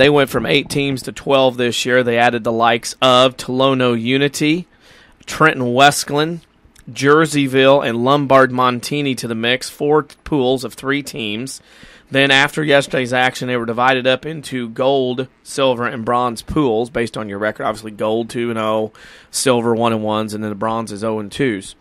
went from 8 teams to 12 this year. They added the likes of Tolono Unity, Trenton Westland, Jerseyville, and Lombard Montini to the mix. 4 pools of 3 teams. Then after yesterday's action, they were divided up into gold, silver, and bronze pools based on your record. Obviously, gold 2-0, silver 1-1s, and then the bronze is 0-2s.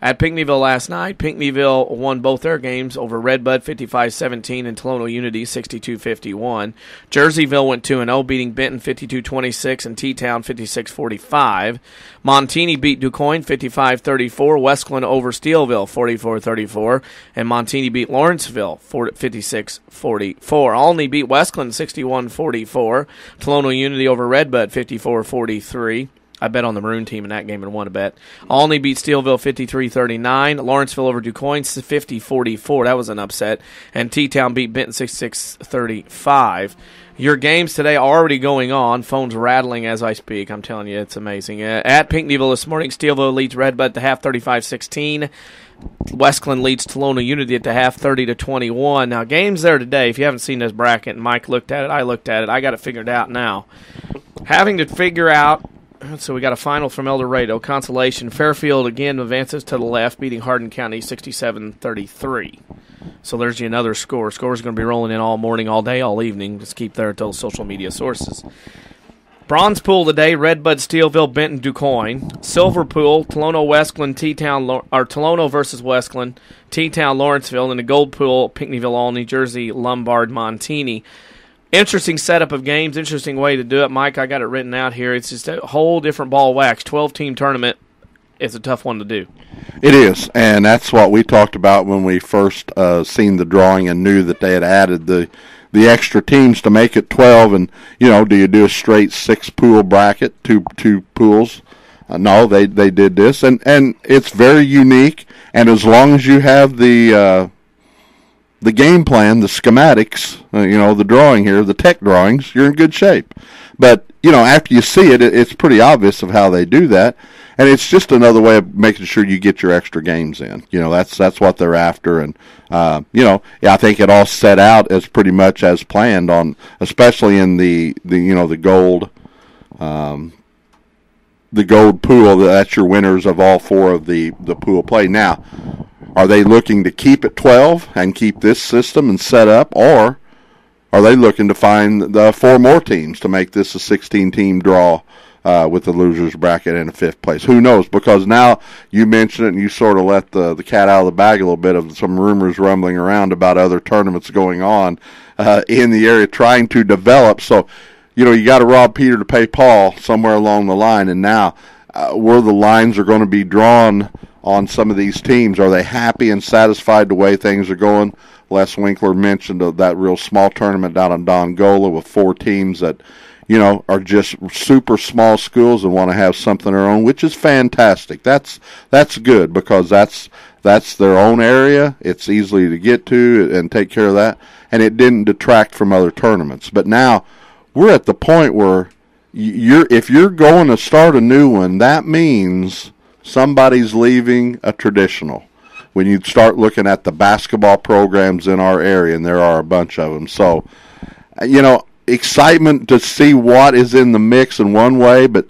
At Pinckneyville last night, Pinckneyville won both their games over Redbud 55-17 and Tolono Unity 62-51. Jerseyville went 2-0, beating Benton 52-26 and T-Town 56-45. Montini beat DuQuoin 55-34. Westland over Steelville 44-34. And Montini beat Lawrenceville 56-44. Olney beat Westland 61-44. Tolono Unity over Redbud 54-43. I bet on the Maroon team in that game and won a bet. Olney beat Steelville 53-39. Lawrenceville over DuQuoin 50-44. That was an upset. And T-Town beat Benton 66-35. Your games today are already going on. Phones rattling as I speak. I'm telling you, it's amazing. At Pinckneyville this morning, Steelville leads Redbud at the half 35-16. Westland leads Tolono Unity at the half 30-21. Now, games there today, if you haven't seen this bracket, and Mike looked at it, I looked at it, I got it figured out now. Having to figure out. So we got a final from El Dorado. Consolation. Fairfield again advances to the left, beating Hardin County 67-33. So there's you another score. Scores are going to be rolling in all morning, all day, all evening. Just keep there until social media sources. Bronze pool today: Redbud, Steelville, Benton, DuQuoin. Silver pool: Tolono, Westland, T-Town, or Tolono versus Westland, T-Town, Lawrenceville. And the gold pool: Pinckneyville, Olney, Jersey, Lombard, Montini. Interesting setup of games, interesting way to do it. Mike, I got it written out here. It's just a whole different ball of wax. 12-team tournament. It's a tough one to do. It is, and that's what we talked about when we first seen the drawing and knew that they had added the extra teams to make it 12. And, do you do a straight 6-pool bracket, two pools? No, they did this, and it's very unique. And as long as you have the game plan, the schematics, the drawing here, the tech drawings, you're in good shape. But, after you see it, it's pretty obvious of how they do that. And it's just another way of making sure you get your extra games in. That's what they're after. And, I think it all set out as pretty much as planned on, especially in the gold, the gold pool. That's your winners of all 4 of the pool play. Now, are they looking to keep it 12 and keep this system and set up, or are they looking to find the 4 more teams to make this a 16-team draw with the losers bracket in a 5th place? Who knows? Because now you mentioned it and you sort of let the cat out of the bag a little bit of some rumors rumbling around about other tournaments going on in the area trying to develop. So, you got to rob Peter to pay Paul somewhere along the line. And now where the lines are going to be drawn on some of these teams. Are they happy and satisfied the way things are going? Les Winkler mentioned that real small tournament down in Dongola with 4 teams that, are just super small schools and want to have something of their own, which is fantastic. That's good because that's their own area. It's easy to get to and take care of that, and it didn't detract from other tournaments. But now we're at the point where if you're going to start a new one, that means somebody's leaving a traditional. When you start looking at the basketball programs in our area, and there are a bunch of them. So, excitement to see what is in the mix in one way, but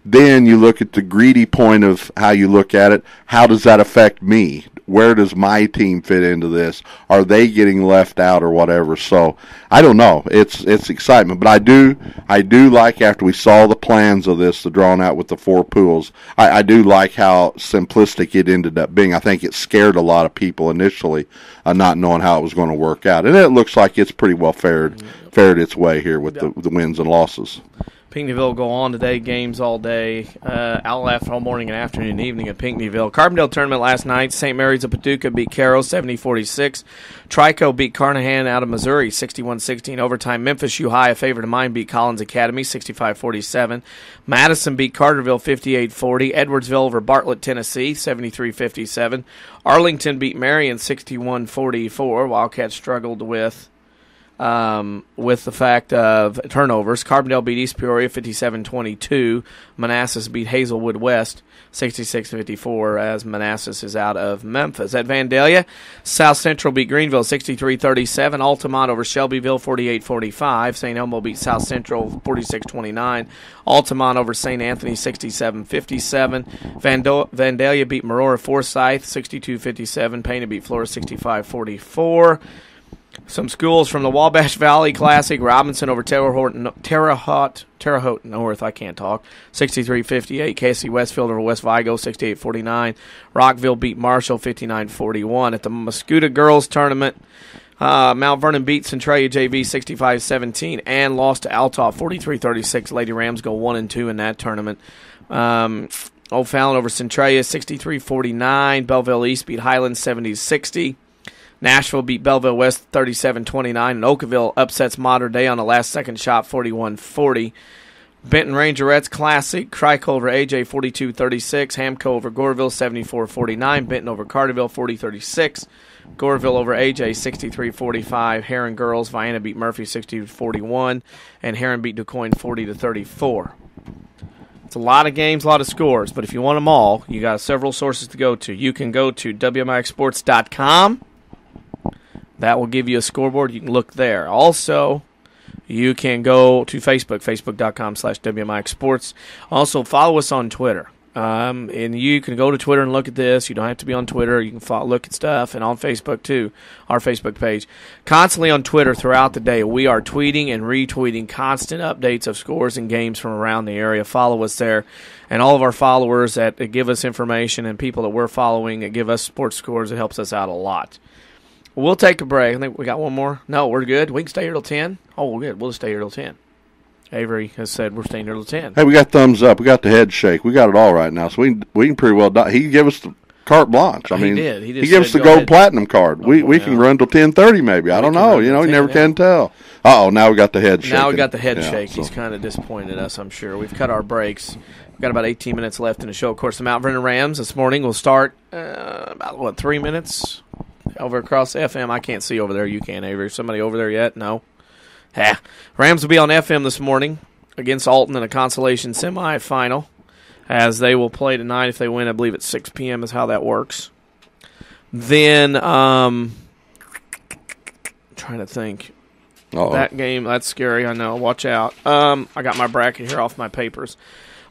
then you look at the greedy point of how you look at it. How does that affect me? Where does my team fit into this? Are they getting left out or whatever? So I don't know. It's excitement, but I do like, after we saw the plans of this, the drawn out with the 4 pools, I do like how simplistic it ended up being. I think it scared a lot of people initially, not knowing how it was going to work out, and it looks like it's pretty well fared its way here with the wins and losses. Pinckneyville will go on today, games all day. I'll all morning and afternoon and evening at Pinckneyville. Carbondale tournament last night. St. Mary's of Paducah beat Caro 70-46. Trico beat Carnahan out of Missouri 61-16. Overtime, Memphis U High, a favorite of mine, beat Collins Academy 65-47. Madison beat Carterville 58-40. Edwardsville over Bartlett, Tennessee 73-57. Arlington beat Marion 61-44. Wildcats struggled with the fact of turnovers. Carbondale beat East Peoria 57-22. Manassas beat Hazelwood West 66-54 as Manassas is out of Memphis. At Vandalia, South Central beat Greenville 63-37. Altamont over Shelbyville 48-45. St. Elmo beat South Central 46-29. Altamont over St. Anthony 67-57. Vandalia beat Marora Forsyth 62-57. Payne beat Florida 65-44. Some schools from the Wabash Valley Classic. Robinson over Terre Haute North. I can't talk. 63-58. KC Westfield over West Vigo. 68-49. Rockville beat Marshall 59-41. At the Muscuda Girls Tournament, Mount Vernon beat Centralia JV 65-17 and lost to Althoff 43-36. Lady Rams go 1-2 in that tournament. O'Fallon over Centralia 63-49. Belleville East beat Highlands 70-60. Nashville beat Belleville West 37-29, and Oakville upsets Mater Dei on a last-second shot 41-40. Benton Rangerettes Classic, Crico over AJ 42-36, Hamco over Goreville 74-49, Benton over Carterville 40-36, Goreville over AJ 63-45, Heron Girls, Vienna beat Murphy 60-41, and Heron beat DuQuoin 40-34. It's a lot of games, a lot of scores, but if you want them all, you got several sources to go to. You can go to WMIXsports.com. That will give you a scoreboard. You can look there. Also, you can go to Facebook, facebook.com/WMIX Sports. Also, follow us on Twitter. And you can go to Twitter and look at this. You don't have to be on Twitter. You can look at stuff. And on Facebook, too, our Facebook page. Constantly on Twitter throughout the day, we are tweeting and retweeting constant updates of scores and games from around the area. Follow us there. And all of our followers that give us information and people that we're following that give us sports scores, it helps us out a lot. We'll take a break. I think we got one more. No, we're good. We can stay here till 10. Oh, we're good. We'll just stay here till 10. Avery has said we're staying here till 10. Hey, we got thumbs up. We got the head shake. We got it all right now. So we can pretty well die. He gave us the carte blanche. I mean, he did. He gave us the gold platinum card. We can run till 10:30 maybe. I don't know. You never can tell. Now we got the head shake. Now we got the head shake. So. He's kind of disappointed us, I'm sure. We've cut our breaks. We've got about 18 minutes left in the show. Of course, the Mount Vernon Rams this morning will start about, 3 minutes? Over across FM. I can't see over there. You can, Avery. Somebody over there yet? No. Rams will be on FM this morning against Alton in a consolation semifinal, as they will play tonight. If they win, I believe at 6 p.m. is how that works. Then, trying to think. That game, that's scary, I know. Watch out. I got my bracket here off my papers.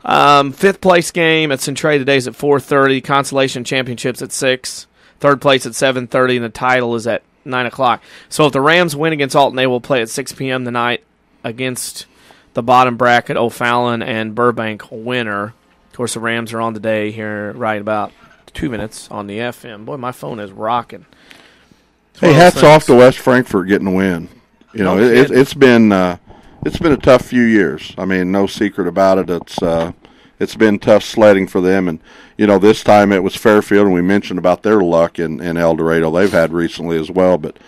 Fifth place game at Centralia today is at 4:30. Consolation Championships at 6. Third place at 7:30, and the title is at 9 o'clock. So if the Rams win against Alton, they will play at 6 p.m. tonight against the bottom bracket, O'Fallon and Burbank winner. Of course, the Rams are on today here right about 2 minutes on the FM. Boy, my phone is rocking. Hey, hats off to West Frankfort getting the win. You know, it's been a tough few years. I mean, no secret about it. it's been tough sledding for them. And this time it was Fairfield, and we mentioned about their luck in El Dorado they've had recently as well. But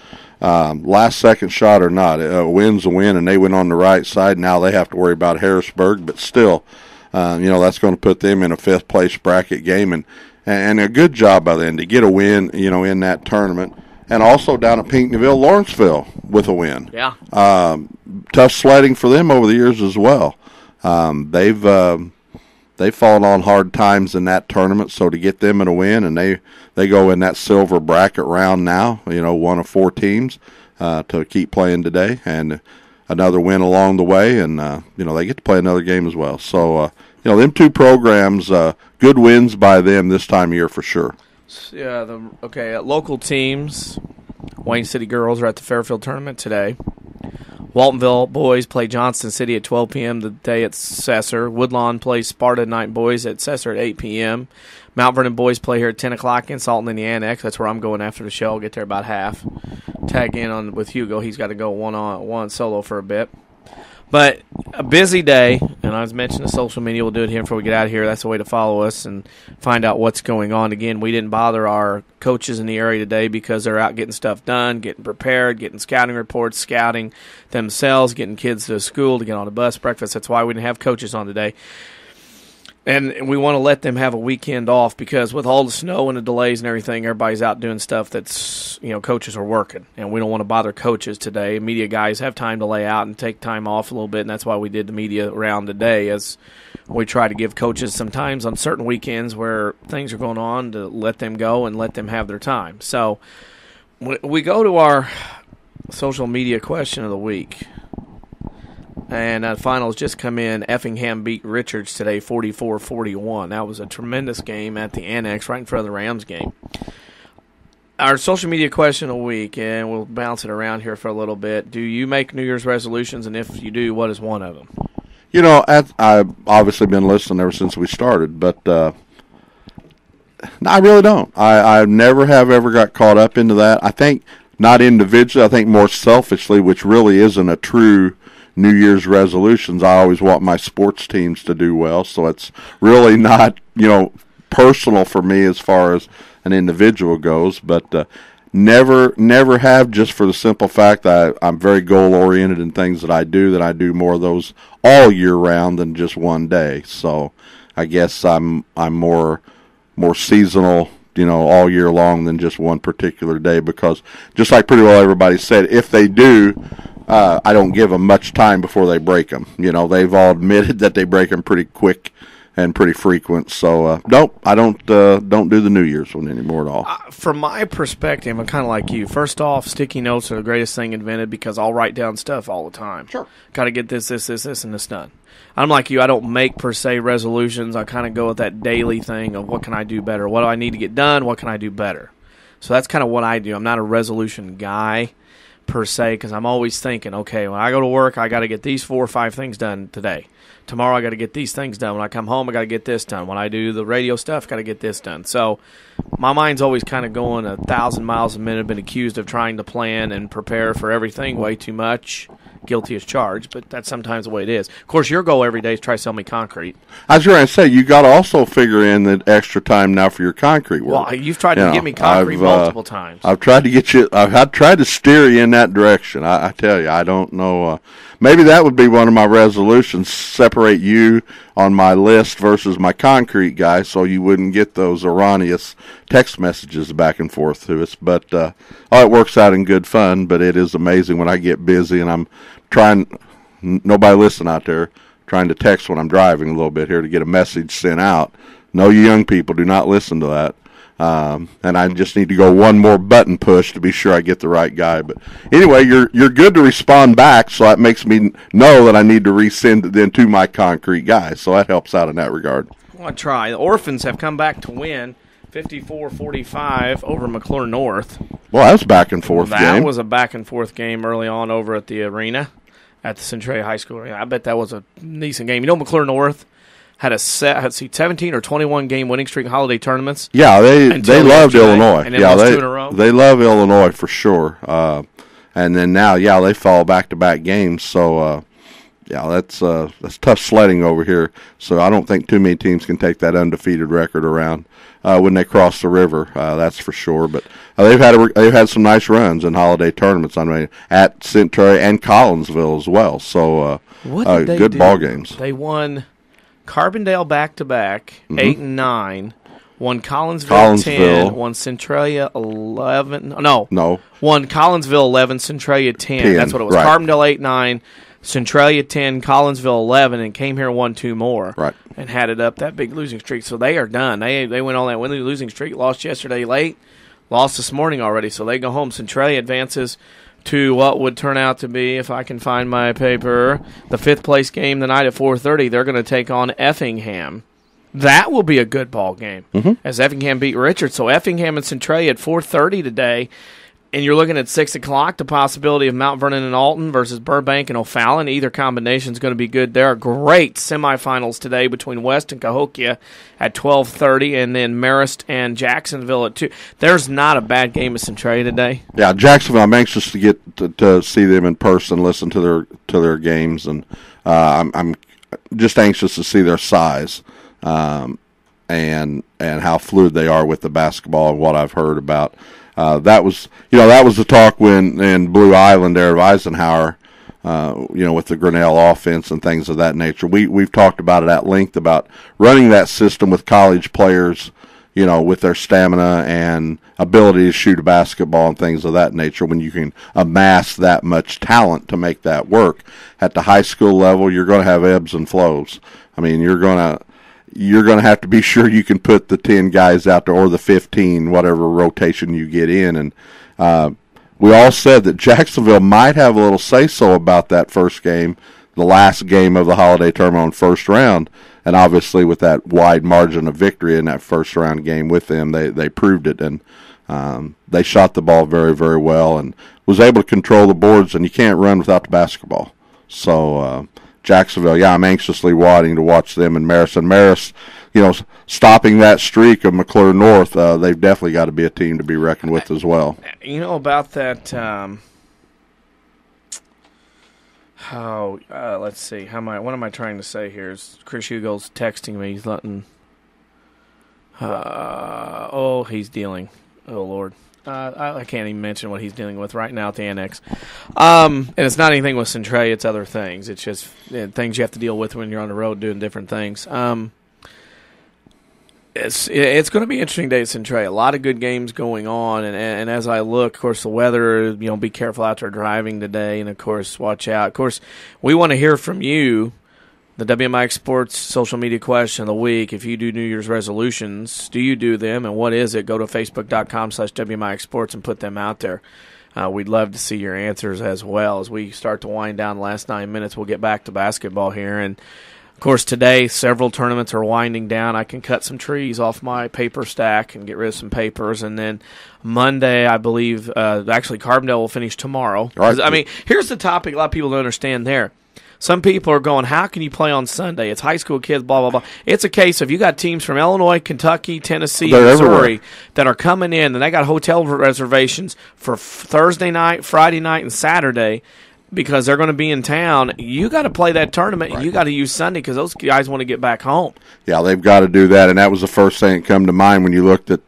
last second shot or not, a win's a win, and they went on the right side. Now they have to worry about Harrisburg, but still, that's going to put them in a 5th place bracket game, and a good job by them to get a win, in that tournament. And also down at Pinckneyville, Lawrenceville with a win. Yeah. Tough sledding for them over the years as well. They've fallen on hard times in that tournament, so to get them in a win, and they go in that silver bracket round now, one of 4 teams to keep playing today, and another win along the way, and they get to play another game as well. So them 2 programs, good wins by them this time of year for sure. Yeah, local teams, Wayne City girls are at the Fairfield tournament today. Waltonville boys play Johnston City at 12 p.m. today at Sesser. Woodlawn plays Sparta Night boys at Sesser at 8 p.m. Mount Vernon boys play here at 10 o'clock in Salton in the Annex. That's where I'm going after the show. I'll get there about half. Tag in with Hugo. He's got to go one solo for a bit. But a busy day, and I was mentioning the social media. We'll do it here before we get out of here. That's the way to follow us and find out what's going on. Again, we didn't bother our coaches in the area today because they're out getting stuff done, getting prepared, getting scouting reports, scouting themselves, getting kids to school to get on a bus, breakfast. That's why we didn't have coaches on today. And we want to let them have a weekend off because with all the snow and the delays and everything, everybody's out doing stuff that's, coaches are working. And we don't want to bother coaches today. Media guys have time to lay out and take time off a little bit, and that's why we did the media round today as we try to give coaches some times on certain weekends where things are going on to let them go and let them have their time. So we go to our social media question of the week. And finals just come in. Effingham beat Richards today 44-41. That was a tremendous game at the Annex right in front of the Rams game. Our social media question of the week, and we'll bounce it around here for a little bit. Do you make New Year's resolutions? And if you do, what is one of them? I've obviously been listening ever since we started, but no, I really don't. I never have ever got caught up into that. I think not individually. I think more selfishly, which really isn't a true New Year's resolutions. I always want my sports teams to do well, so it's really not, personal for me as far as an individual goes, but never have, just for the simple fact that I'm very goal-oriented in things that I do more of those all year round than just one day. So I guess I'm more seasonal, all year long than just one particular day, because just like pretty well everybody said, if they do, I don't give them much time before they break them. They've all admitted that they break them pretty quick and pretty frequent. So, nope, I don't do the New Year's one anymore at all. From my perspective, I'm kind of like you. First off, sticky notes are the greatest thing invented because I'll write down stuff all the time. Sure. Got to get this, and this done. I'm like you. I don't make, per se, resolutions. I kind of go with that daily thing of what can I do better? What do I need to get done? What can I do better? So that's kind of what I do. I'm not a resolution guy, per se, because I'm always thinking, okay, when I go to work, I got to get these 4 or 5 things done today. Tomorrow, I got to get these things done. When I come home, I got to get this done. When I do the radio stuff, got to get this done. So my mind's always kind of going 1,000 miles a minute. I've been accused of trying to plan and prepare for everything way too much. Guilty as charged, but that's sometimes the way it is. Of course, your goal every day is try to sell me concrete. I was going to say, you got to also figure in the extra time now for your concrete work. Well, you've tried to get me concrete multiple times. I've tried to get you. I've tried to steer you in that direction. I tell you, I don't know. Maybe that would be one of my resolutions: separate you on my list versus my concrete guy, so you wouldn't get those erroneous text messages back and forth to us. But it works out in good fun. But it is amazing when I get busy and I'm trying. Nobody listen out there. Trying to text when I'm driving a little bit here to get a message sent out. No, you young people, do not listen to that. And I just need to go one more button push to be sure I get the right guy. But anyway, you're good to respond back, so that makes me know that I need to resend it then to my concrete guy. So that helps out in that regard. Well, I try. The Orphans have come back to win 54-45 over McClure North. Well, that was back and forth game. That was a back and forth game early on over at the arena, at the Centralia High School arena. I bet that was a decent game. McClure North had a 17 or 21 game winning streak in holiday tournaments. Yeah, they loved Illinois. And then lost 2 in a row. They love Illinois for sure. And then now, they fall back-to-back games. So, Yeah, that's tough sledding over here. So I don't think too many teams can take that undefeated record around when they cross the river. That's for sure. But they've had some nice runs in holiday tournaments. I mean, at Centralia and Collinsville as well. So good ball games. They won Carbondale back to back, 8 and 9. Won Collinsville 10. Won Centralia 11. No. Won Collinsville 11. Centralia 10. That's what it was. Right. Carbondale 8-9. Centralia 10, Collinsville 11, and came here and won 2 more. Right. And had it up that big losing streak. So they are done. They went on that losing streak. Lost yesterday late. Lost this morning already. So they go home. Centralia advances to what would turn out to be, if I can find my paper, the 5th place game tonight at 4:30. They're going to take on Effingham. That will be a good ball game as Effingham beat Richard. So Effingham and Centralia at 4:30 today. And you're looking at 6 o'clock, the possibility of Mount Vernon and Alton versus Burbank and O'Fallon. Either combination is going to be good. There are great semifinals today between West and Cahokia at 12:30, and then Marist and Jacksonville at 2. There's not a bad game of Centralia today. Yeah, Jacksonville. I'm anxious to get to see them in person, listen to their games, and I'm just anxious to see their size and how fluid they are with the basketball and what I've heard about. That was the talk when in Blue Island there of Eisenhower, with the Grinnell offense and things of that nature. We've talked about it at length about running that system with college players, with their stamina and ability to shoot a basketball and things of that nature. When you can amass that much talent to make that work at the high school level, you're going to have ebbs and flows. I mean, you're going to have to be sure you can put the 10 guys out there or the 15, whatever rotation you get in. And we all said that Jacksonville might have a little say-so about that first game, the last game of the holiday tournament on first round. And obviously with that wide margin of victory in that first round game with them, they proved it. And they shot the ball very, very well and was able to control the boards. And you can't run without the basketball. So Jacksonville, yeah, I'm anxiously wanting to watch them and Marist. And Marist, stopping that streak of McClure North, they've definitely got to be a team to be reckoned with as well. About that, let's see. What am I trying to say here? Chris Hugo's texting me. He's letting, he's dealing. Oh, Lord. I can't even mention what he's dealing with right now at the Annex. And it's not anything with Centralia, it's other things. It's just things you have to deal with when you're on the road doing different things. It's going to be an interesting day at Centralia. A lot of good games going on, and as I look, of course, the weather, be careful out there driving today, and, of course, watch out. Of course, we want to hear from you. The WMIX Sports social media question of the week. If you do New Year's resolutions, do you do them, and what is it? Go to Facebook.com/WMIX Sports and put them out there. We'd love to see your answers as well. As we start to wind down the last 9 minutes, we'll get back to basketball here. And, of course, today several tournaments are winding down. I can cut some trees off my paper stack and get rid of some papers. And then Monday, I believe, actually Carbondale will finish tomorrow. Right. I mean, here's the topic a lot of people don't understand there. Some people are going, how can you play on Sunday? It's high school kids, blah, blah, blah. It's a case of you got teams from Illinois, Kentucky, Tennessee, Missouri that are coming in, and they got hotel reservations for Thursday night, Friday night, and Saturday because they're going to be in town. You got to play that tournament, and you got to use Sunday because those guys want to get back home. Yeah, they've got to do that, and that was the first thing that come to mind when you looked at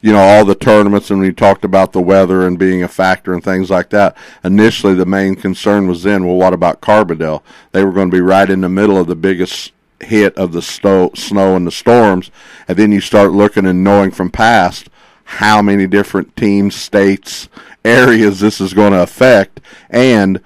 all the tournaments and we talked about the weather and being a factor and things like that. Initially, the main concern was what about Carbondale? They were going to be right in the middle of the biggest hit of the snow and the storms. And then you start looking and knowing from past how many different teams, states, areas this is going to affect. And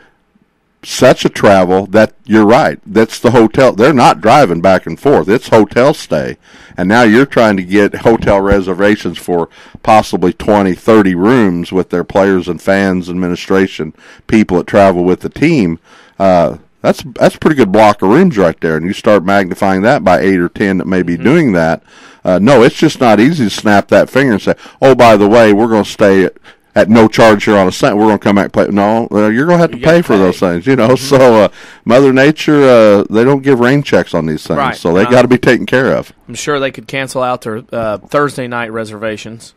such a travel that you're right. That's the hotel. They're not driving back and forth. It's hotel stay. And now you're trying to get hotel reservations for possibly 20, 30 rooms with their players and fans, administration, people that travel with the team. That's a pretty good block of rooms right there. And you start magnifying that by 8 or 10 that may be doing that. No, it's just not easy to snap that finger and say, oh, by the way, we're going to stay at no charge here on a Sunday. We're going to come back and play. No, you're going to have to pay for those things, So Mother Nature, they don't give rain checks on these things, so they got to be taken care of. I'm sure they could cancel out their Thursday night reservations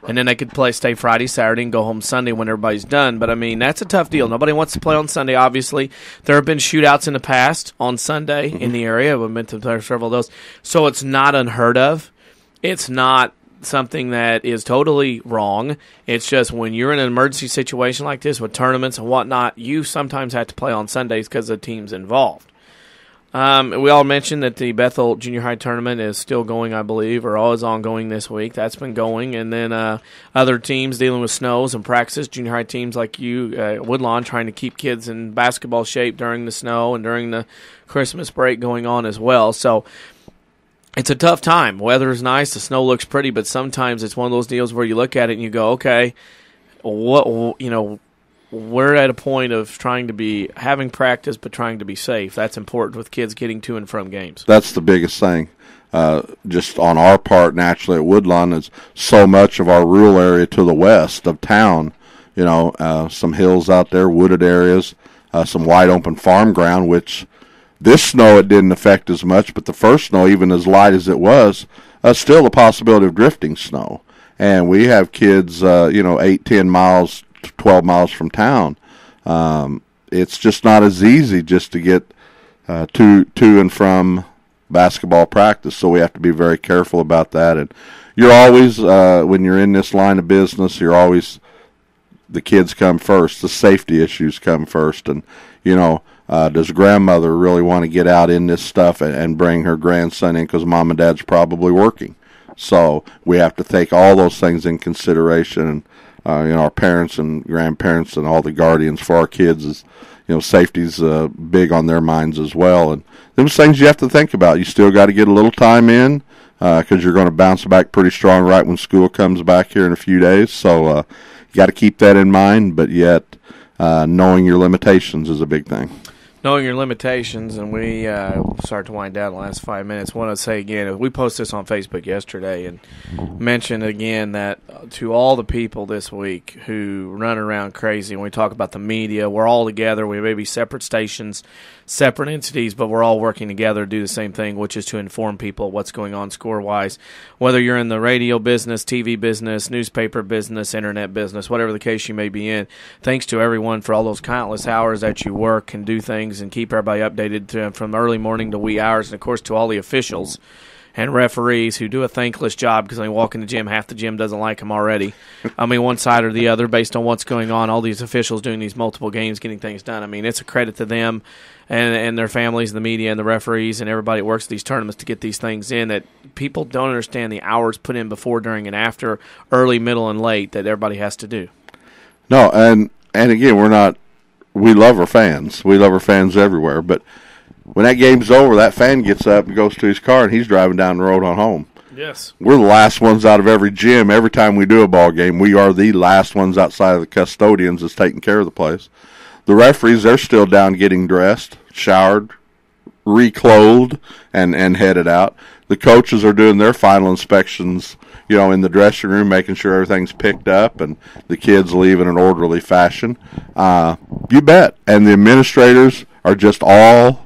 And then they could stay Friday, Saturday, and go home Sunday when everybody's done. But, I mean, that's a tough deal. Nobody wants to play on Sunday, obviously. There have been shootouts in the past on Sunday in the area. We've been to several of those. So it's not unheard of. It's not something that is totally wrong. It's just when you're in an emergency situation like this with tournaments and whatnot, you sometimes have to play on Sundays because the team's involved. We all mentioned that the Bethel Junior High tournament is still going, I believe, or is ongoing this week. That's been going. And then other teams dealing with snows and practices, junior high teams like you, Woodlawn, trying to keep kids in basketball shape during the snow and during the Christmas break going on as well. So it's a tough time. Weather's nice. The snow looks pretty, but sometimes it's one of those deals where you look at it and you go, okay, we're at a point of trying to be having practice but trying to be safe. That's important with kids getting to and from games. That's the biggest thing. Just on our part, naturally, at Woodlawn, is so much of our rural area to the west of town. Some hills out there, wooded areas, some wide open farm ground, which this snow it didn't affect as much, but the first snow, even as light as it was, still the possibility of drifting snow. And we have kids, 8, 10 miles, 12 miles from town. It's just not as easy just to get to and from basketball practice, so we have to be very careful about that. And you're always, when you're in this line of business, the kids come first, the safety issues come first. And, does grandmother really want to get out in this stuff and bring her grandson in because mom and dad's probably working? So we have to take all those things in consideration. And our parents and grandparents and all the guardians for our kids is, safety's big on their minds as well. And those things you have to think about. You still got to get a little time in because you're going to bounce back pretty strong right when school comes back here in a few days. So you got to keep that in mind, but yet knowing your limitations is a big thing. Knowing your limitations, and we start to wind down the last 5 minutes. I want to say again, we posted this on Facebook yesterday and mentioned again that to all the people this week who run around crazy, when we talk about the media, we're all together. We may be separate stations, separate entities, but we're all working together to do the same thing, which is to inform people what's going on score-wise. Whether you're in the radio business, TV business, newspaper business, internet business, whatever the case you may be in, thanks to everyone for all those countless hours that you work and do things and keep everybody updated from early morning to wee hours, and of course to all the officials and referees who do a thankless job because they walk in the gym, half the gym doesn't like them already. I mean, one side or the other based on what's going on, all these officials doing these multiple games, getting things done. I mean, it's a credit to them and their families, the media, and the referees, and everybody that works these tournaments to get these things in that people don't understand the hours put in before, during, and after, early, middle, and late that everybody has to do. No, and again, we love our fans. We love our fans everywhere, but when that game's over, that fan gets up and goes to his car, and he's driving down the road on home. Yes. We're the last ones out of every gym. Every time we do a ball game, we are the last ones outside of the custodians that's taking care of the place. The referees, they're still down getting dressed, showered, reclothed, and headed out. The coaches are doing their final inspections, in the dressing room, making sure everything's picked up and the kids leave in an orderly fashion. You bet. And the administrators are just all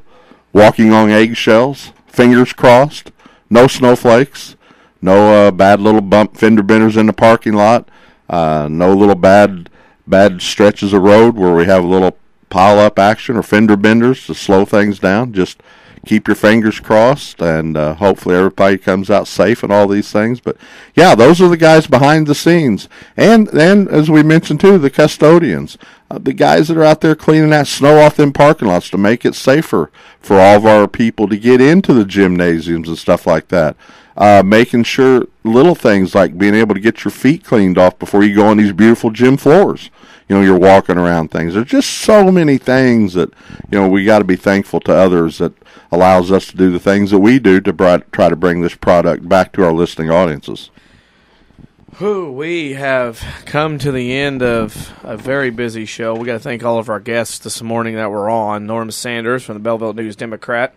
walking on eggshells, fingers crossed, no snowflakes, no bad little bump fender benders in the parking lot, no little bad stretches of road where we have a little pile-up action or fender benders to slow things down. Just keep your fingers crossed, and hopefully everybody comes out safe and all these things. But, yeah, those are the guys behind the scenes. And as we mentioned, too, the custodians, the guys that are out there cleaning that snow off them parking lots to make it safer for all of our people to get into the gymnasiums and stuff like that. Making sure little things like being able to get your feet cleaned off before you go on these beautiful gym floors. You're walking around things. There's just so many things that, we got to be thankful to others that allows us to do the things that we do to try to bring this product back to our listening audiences. We have come to the end of a very busy show. We got to thank all of our guests this morning that were on. Norm Sanders from the Belleville News Democrat.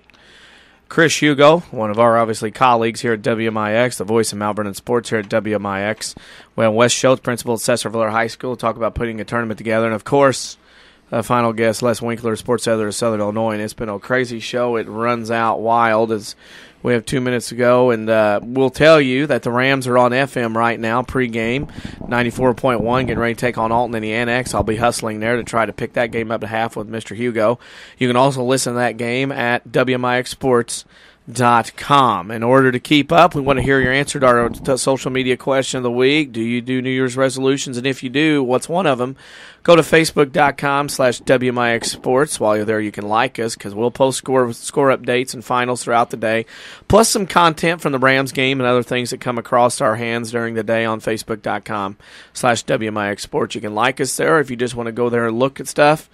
Chris Hugo, one of our, obviously, colleagues here at WMIX, the voice of Mount Vernon sports here at WMIX. We have Wes Choate, principal at Sesser-Valier High School, talk about putting a tournament together. And, of course, Final guest, Les Winkeler, sports editor of Southern Illinois, and it's been a crazy show. It runs out wild as we have 2 minutes to go, and we'll tell you that the Rams are on FM right now, pregame, 94.1, getting ready to take on Alton in the Annex. I'll be hustling there to try to pick that game up at half with Mr. Hugo. You can also listen to that game at WMIX Sports .com. In order to keep up, we want to hear your answer to our social media question of the week. Do you do New Year's resolutions? And if you do, what's one of them? Go to Facebook.com/WMIX Sports. While you're there, you can like us because we'll post score updates and finals throughout the day, plus some content from the Rams game and other things that come across our hands during the day on Facebook.com/WMIX Sports. You can like us there. If you just want to go there and look at stuff,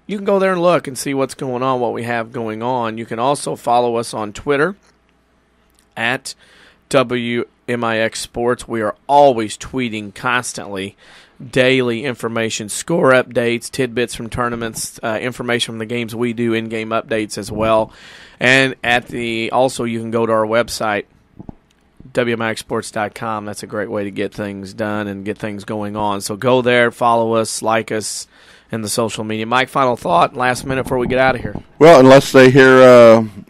you can go there and look and see what's going on, what we have going on. You can also follow us on Twitter at WMIX Sports. We are always tweeting constantly, daily information, score updates, tidbits from tournaments, information from the games we do, in-game updates as well. And also you can go to our website, WMIXsports.com. That's a great way to get things done and get things going on. So go there, follow us, like us, in the social media. Mike, final thought, last minute before we get out of here. Well, unless they hear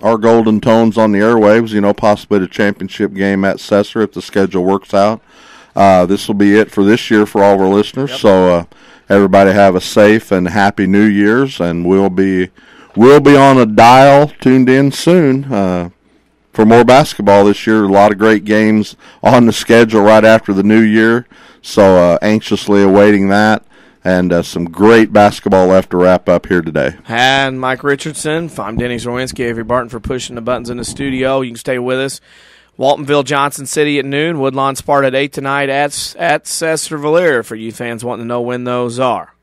our golden tones on the airwaves, possibly the championship game at Sesser if the schedule works out. This will be it for this year for all of our listeners. Yep. So everybody have a safe and happy New Year's, and we'll be on a dial tuned in soon for more basketball this year. A lot of great games on the schedule right after the new year, so anxiously awaiting that. And some great basketball left to wrap up here today. And Mike Richardson, I'm Denny Zerwinski, Avery Barton for pushing the buttons in the studio. You can stay with us. Waltonville, Johnson City at noon. Woodlawn, Sparta at 8 tonight at Sesser-Valier for you fans wanting to know when those are.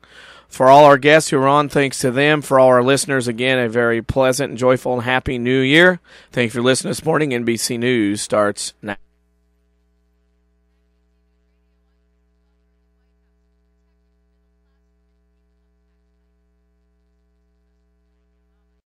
For all our guests who are on, thanks to them. For all our listeners, again, a very pleasant and joyful and happy new year. Thank you for listening this morning. NBC News starts now.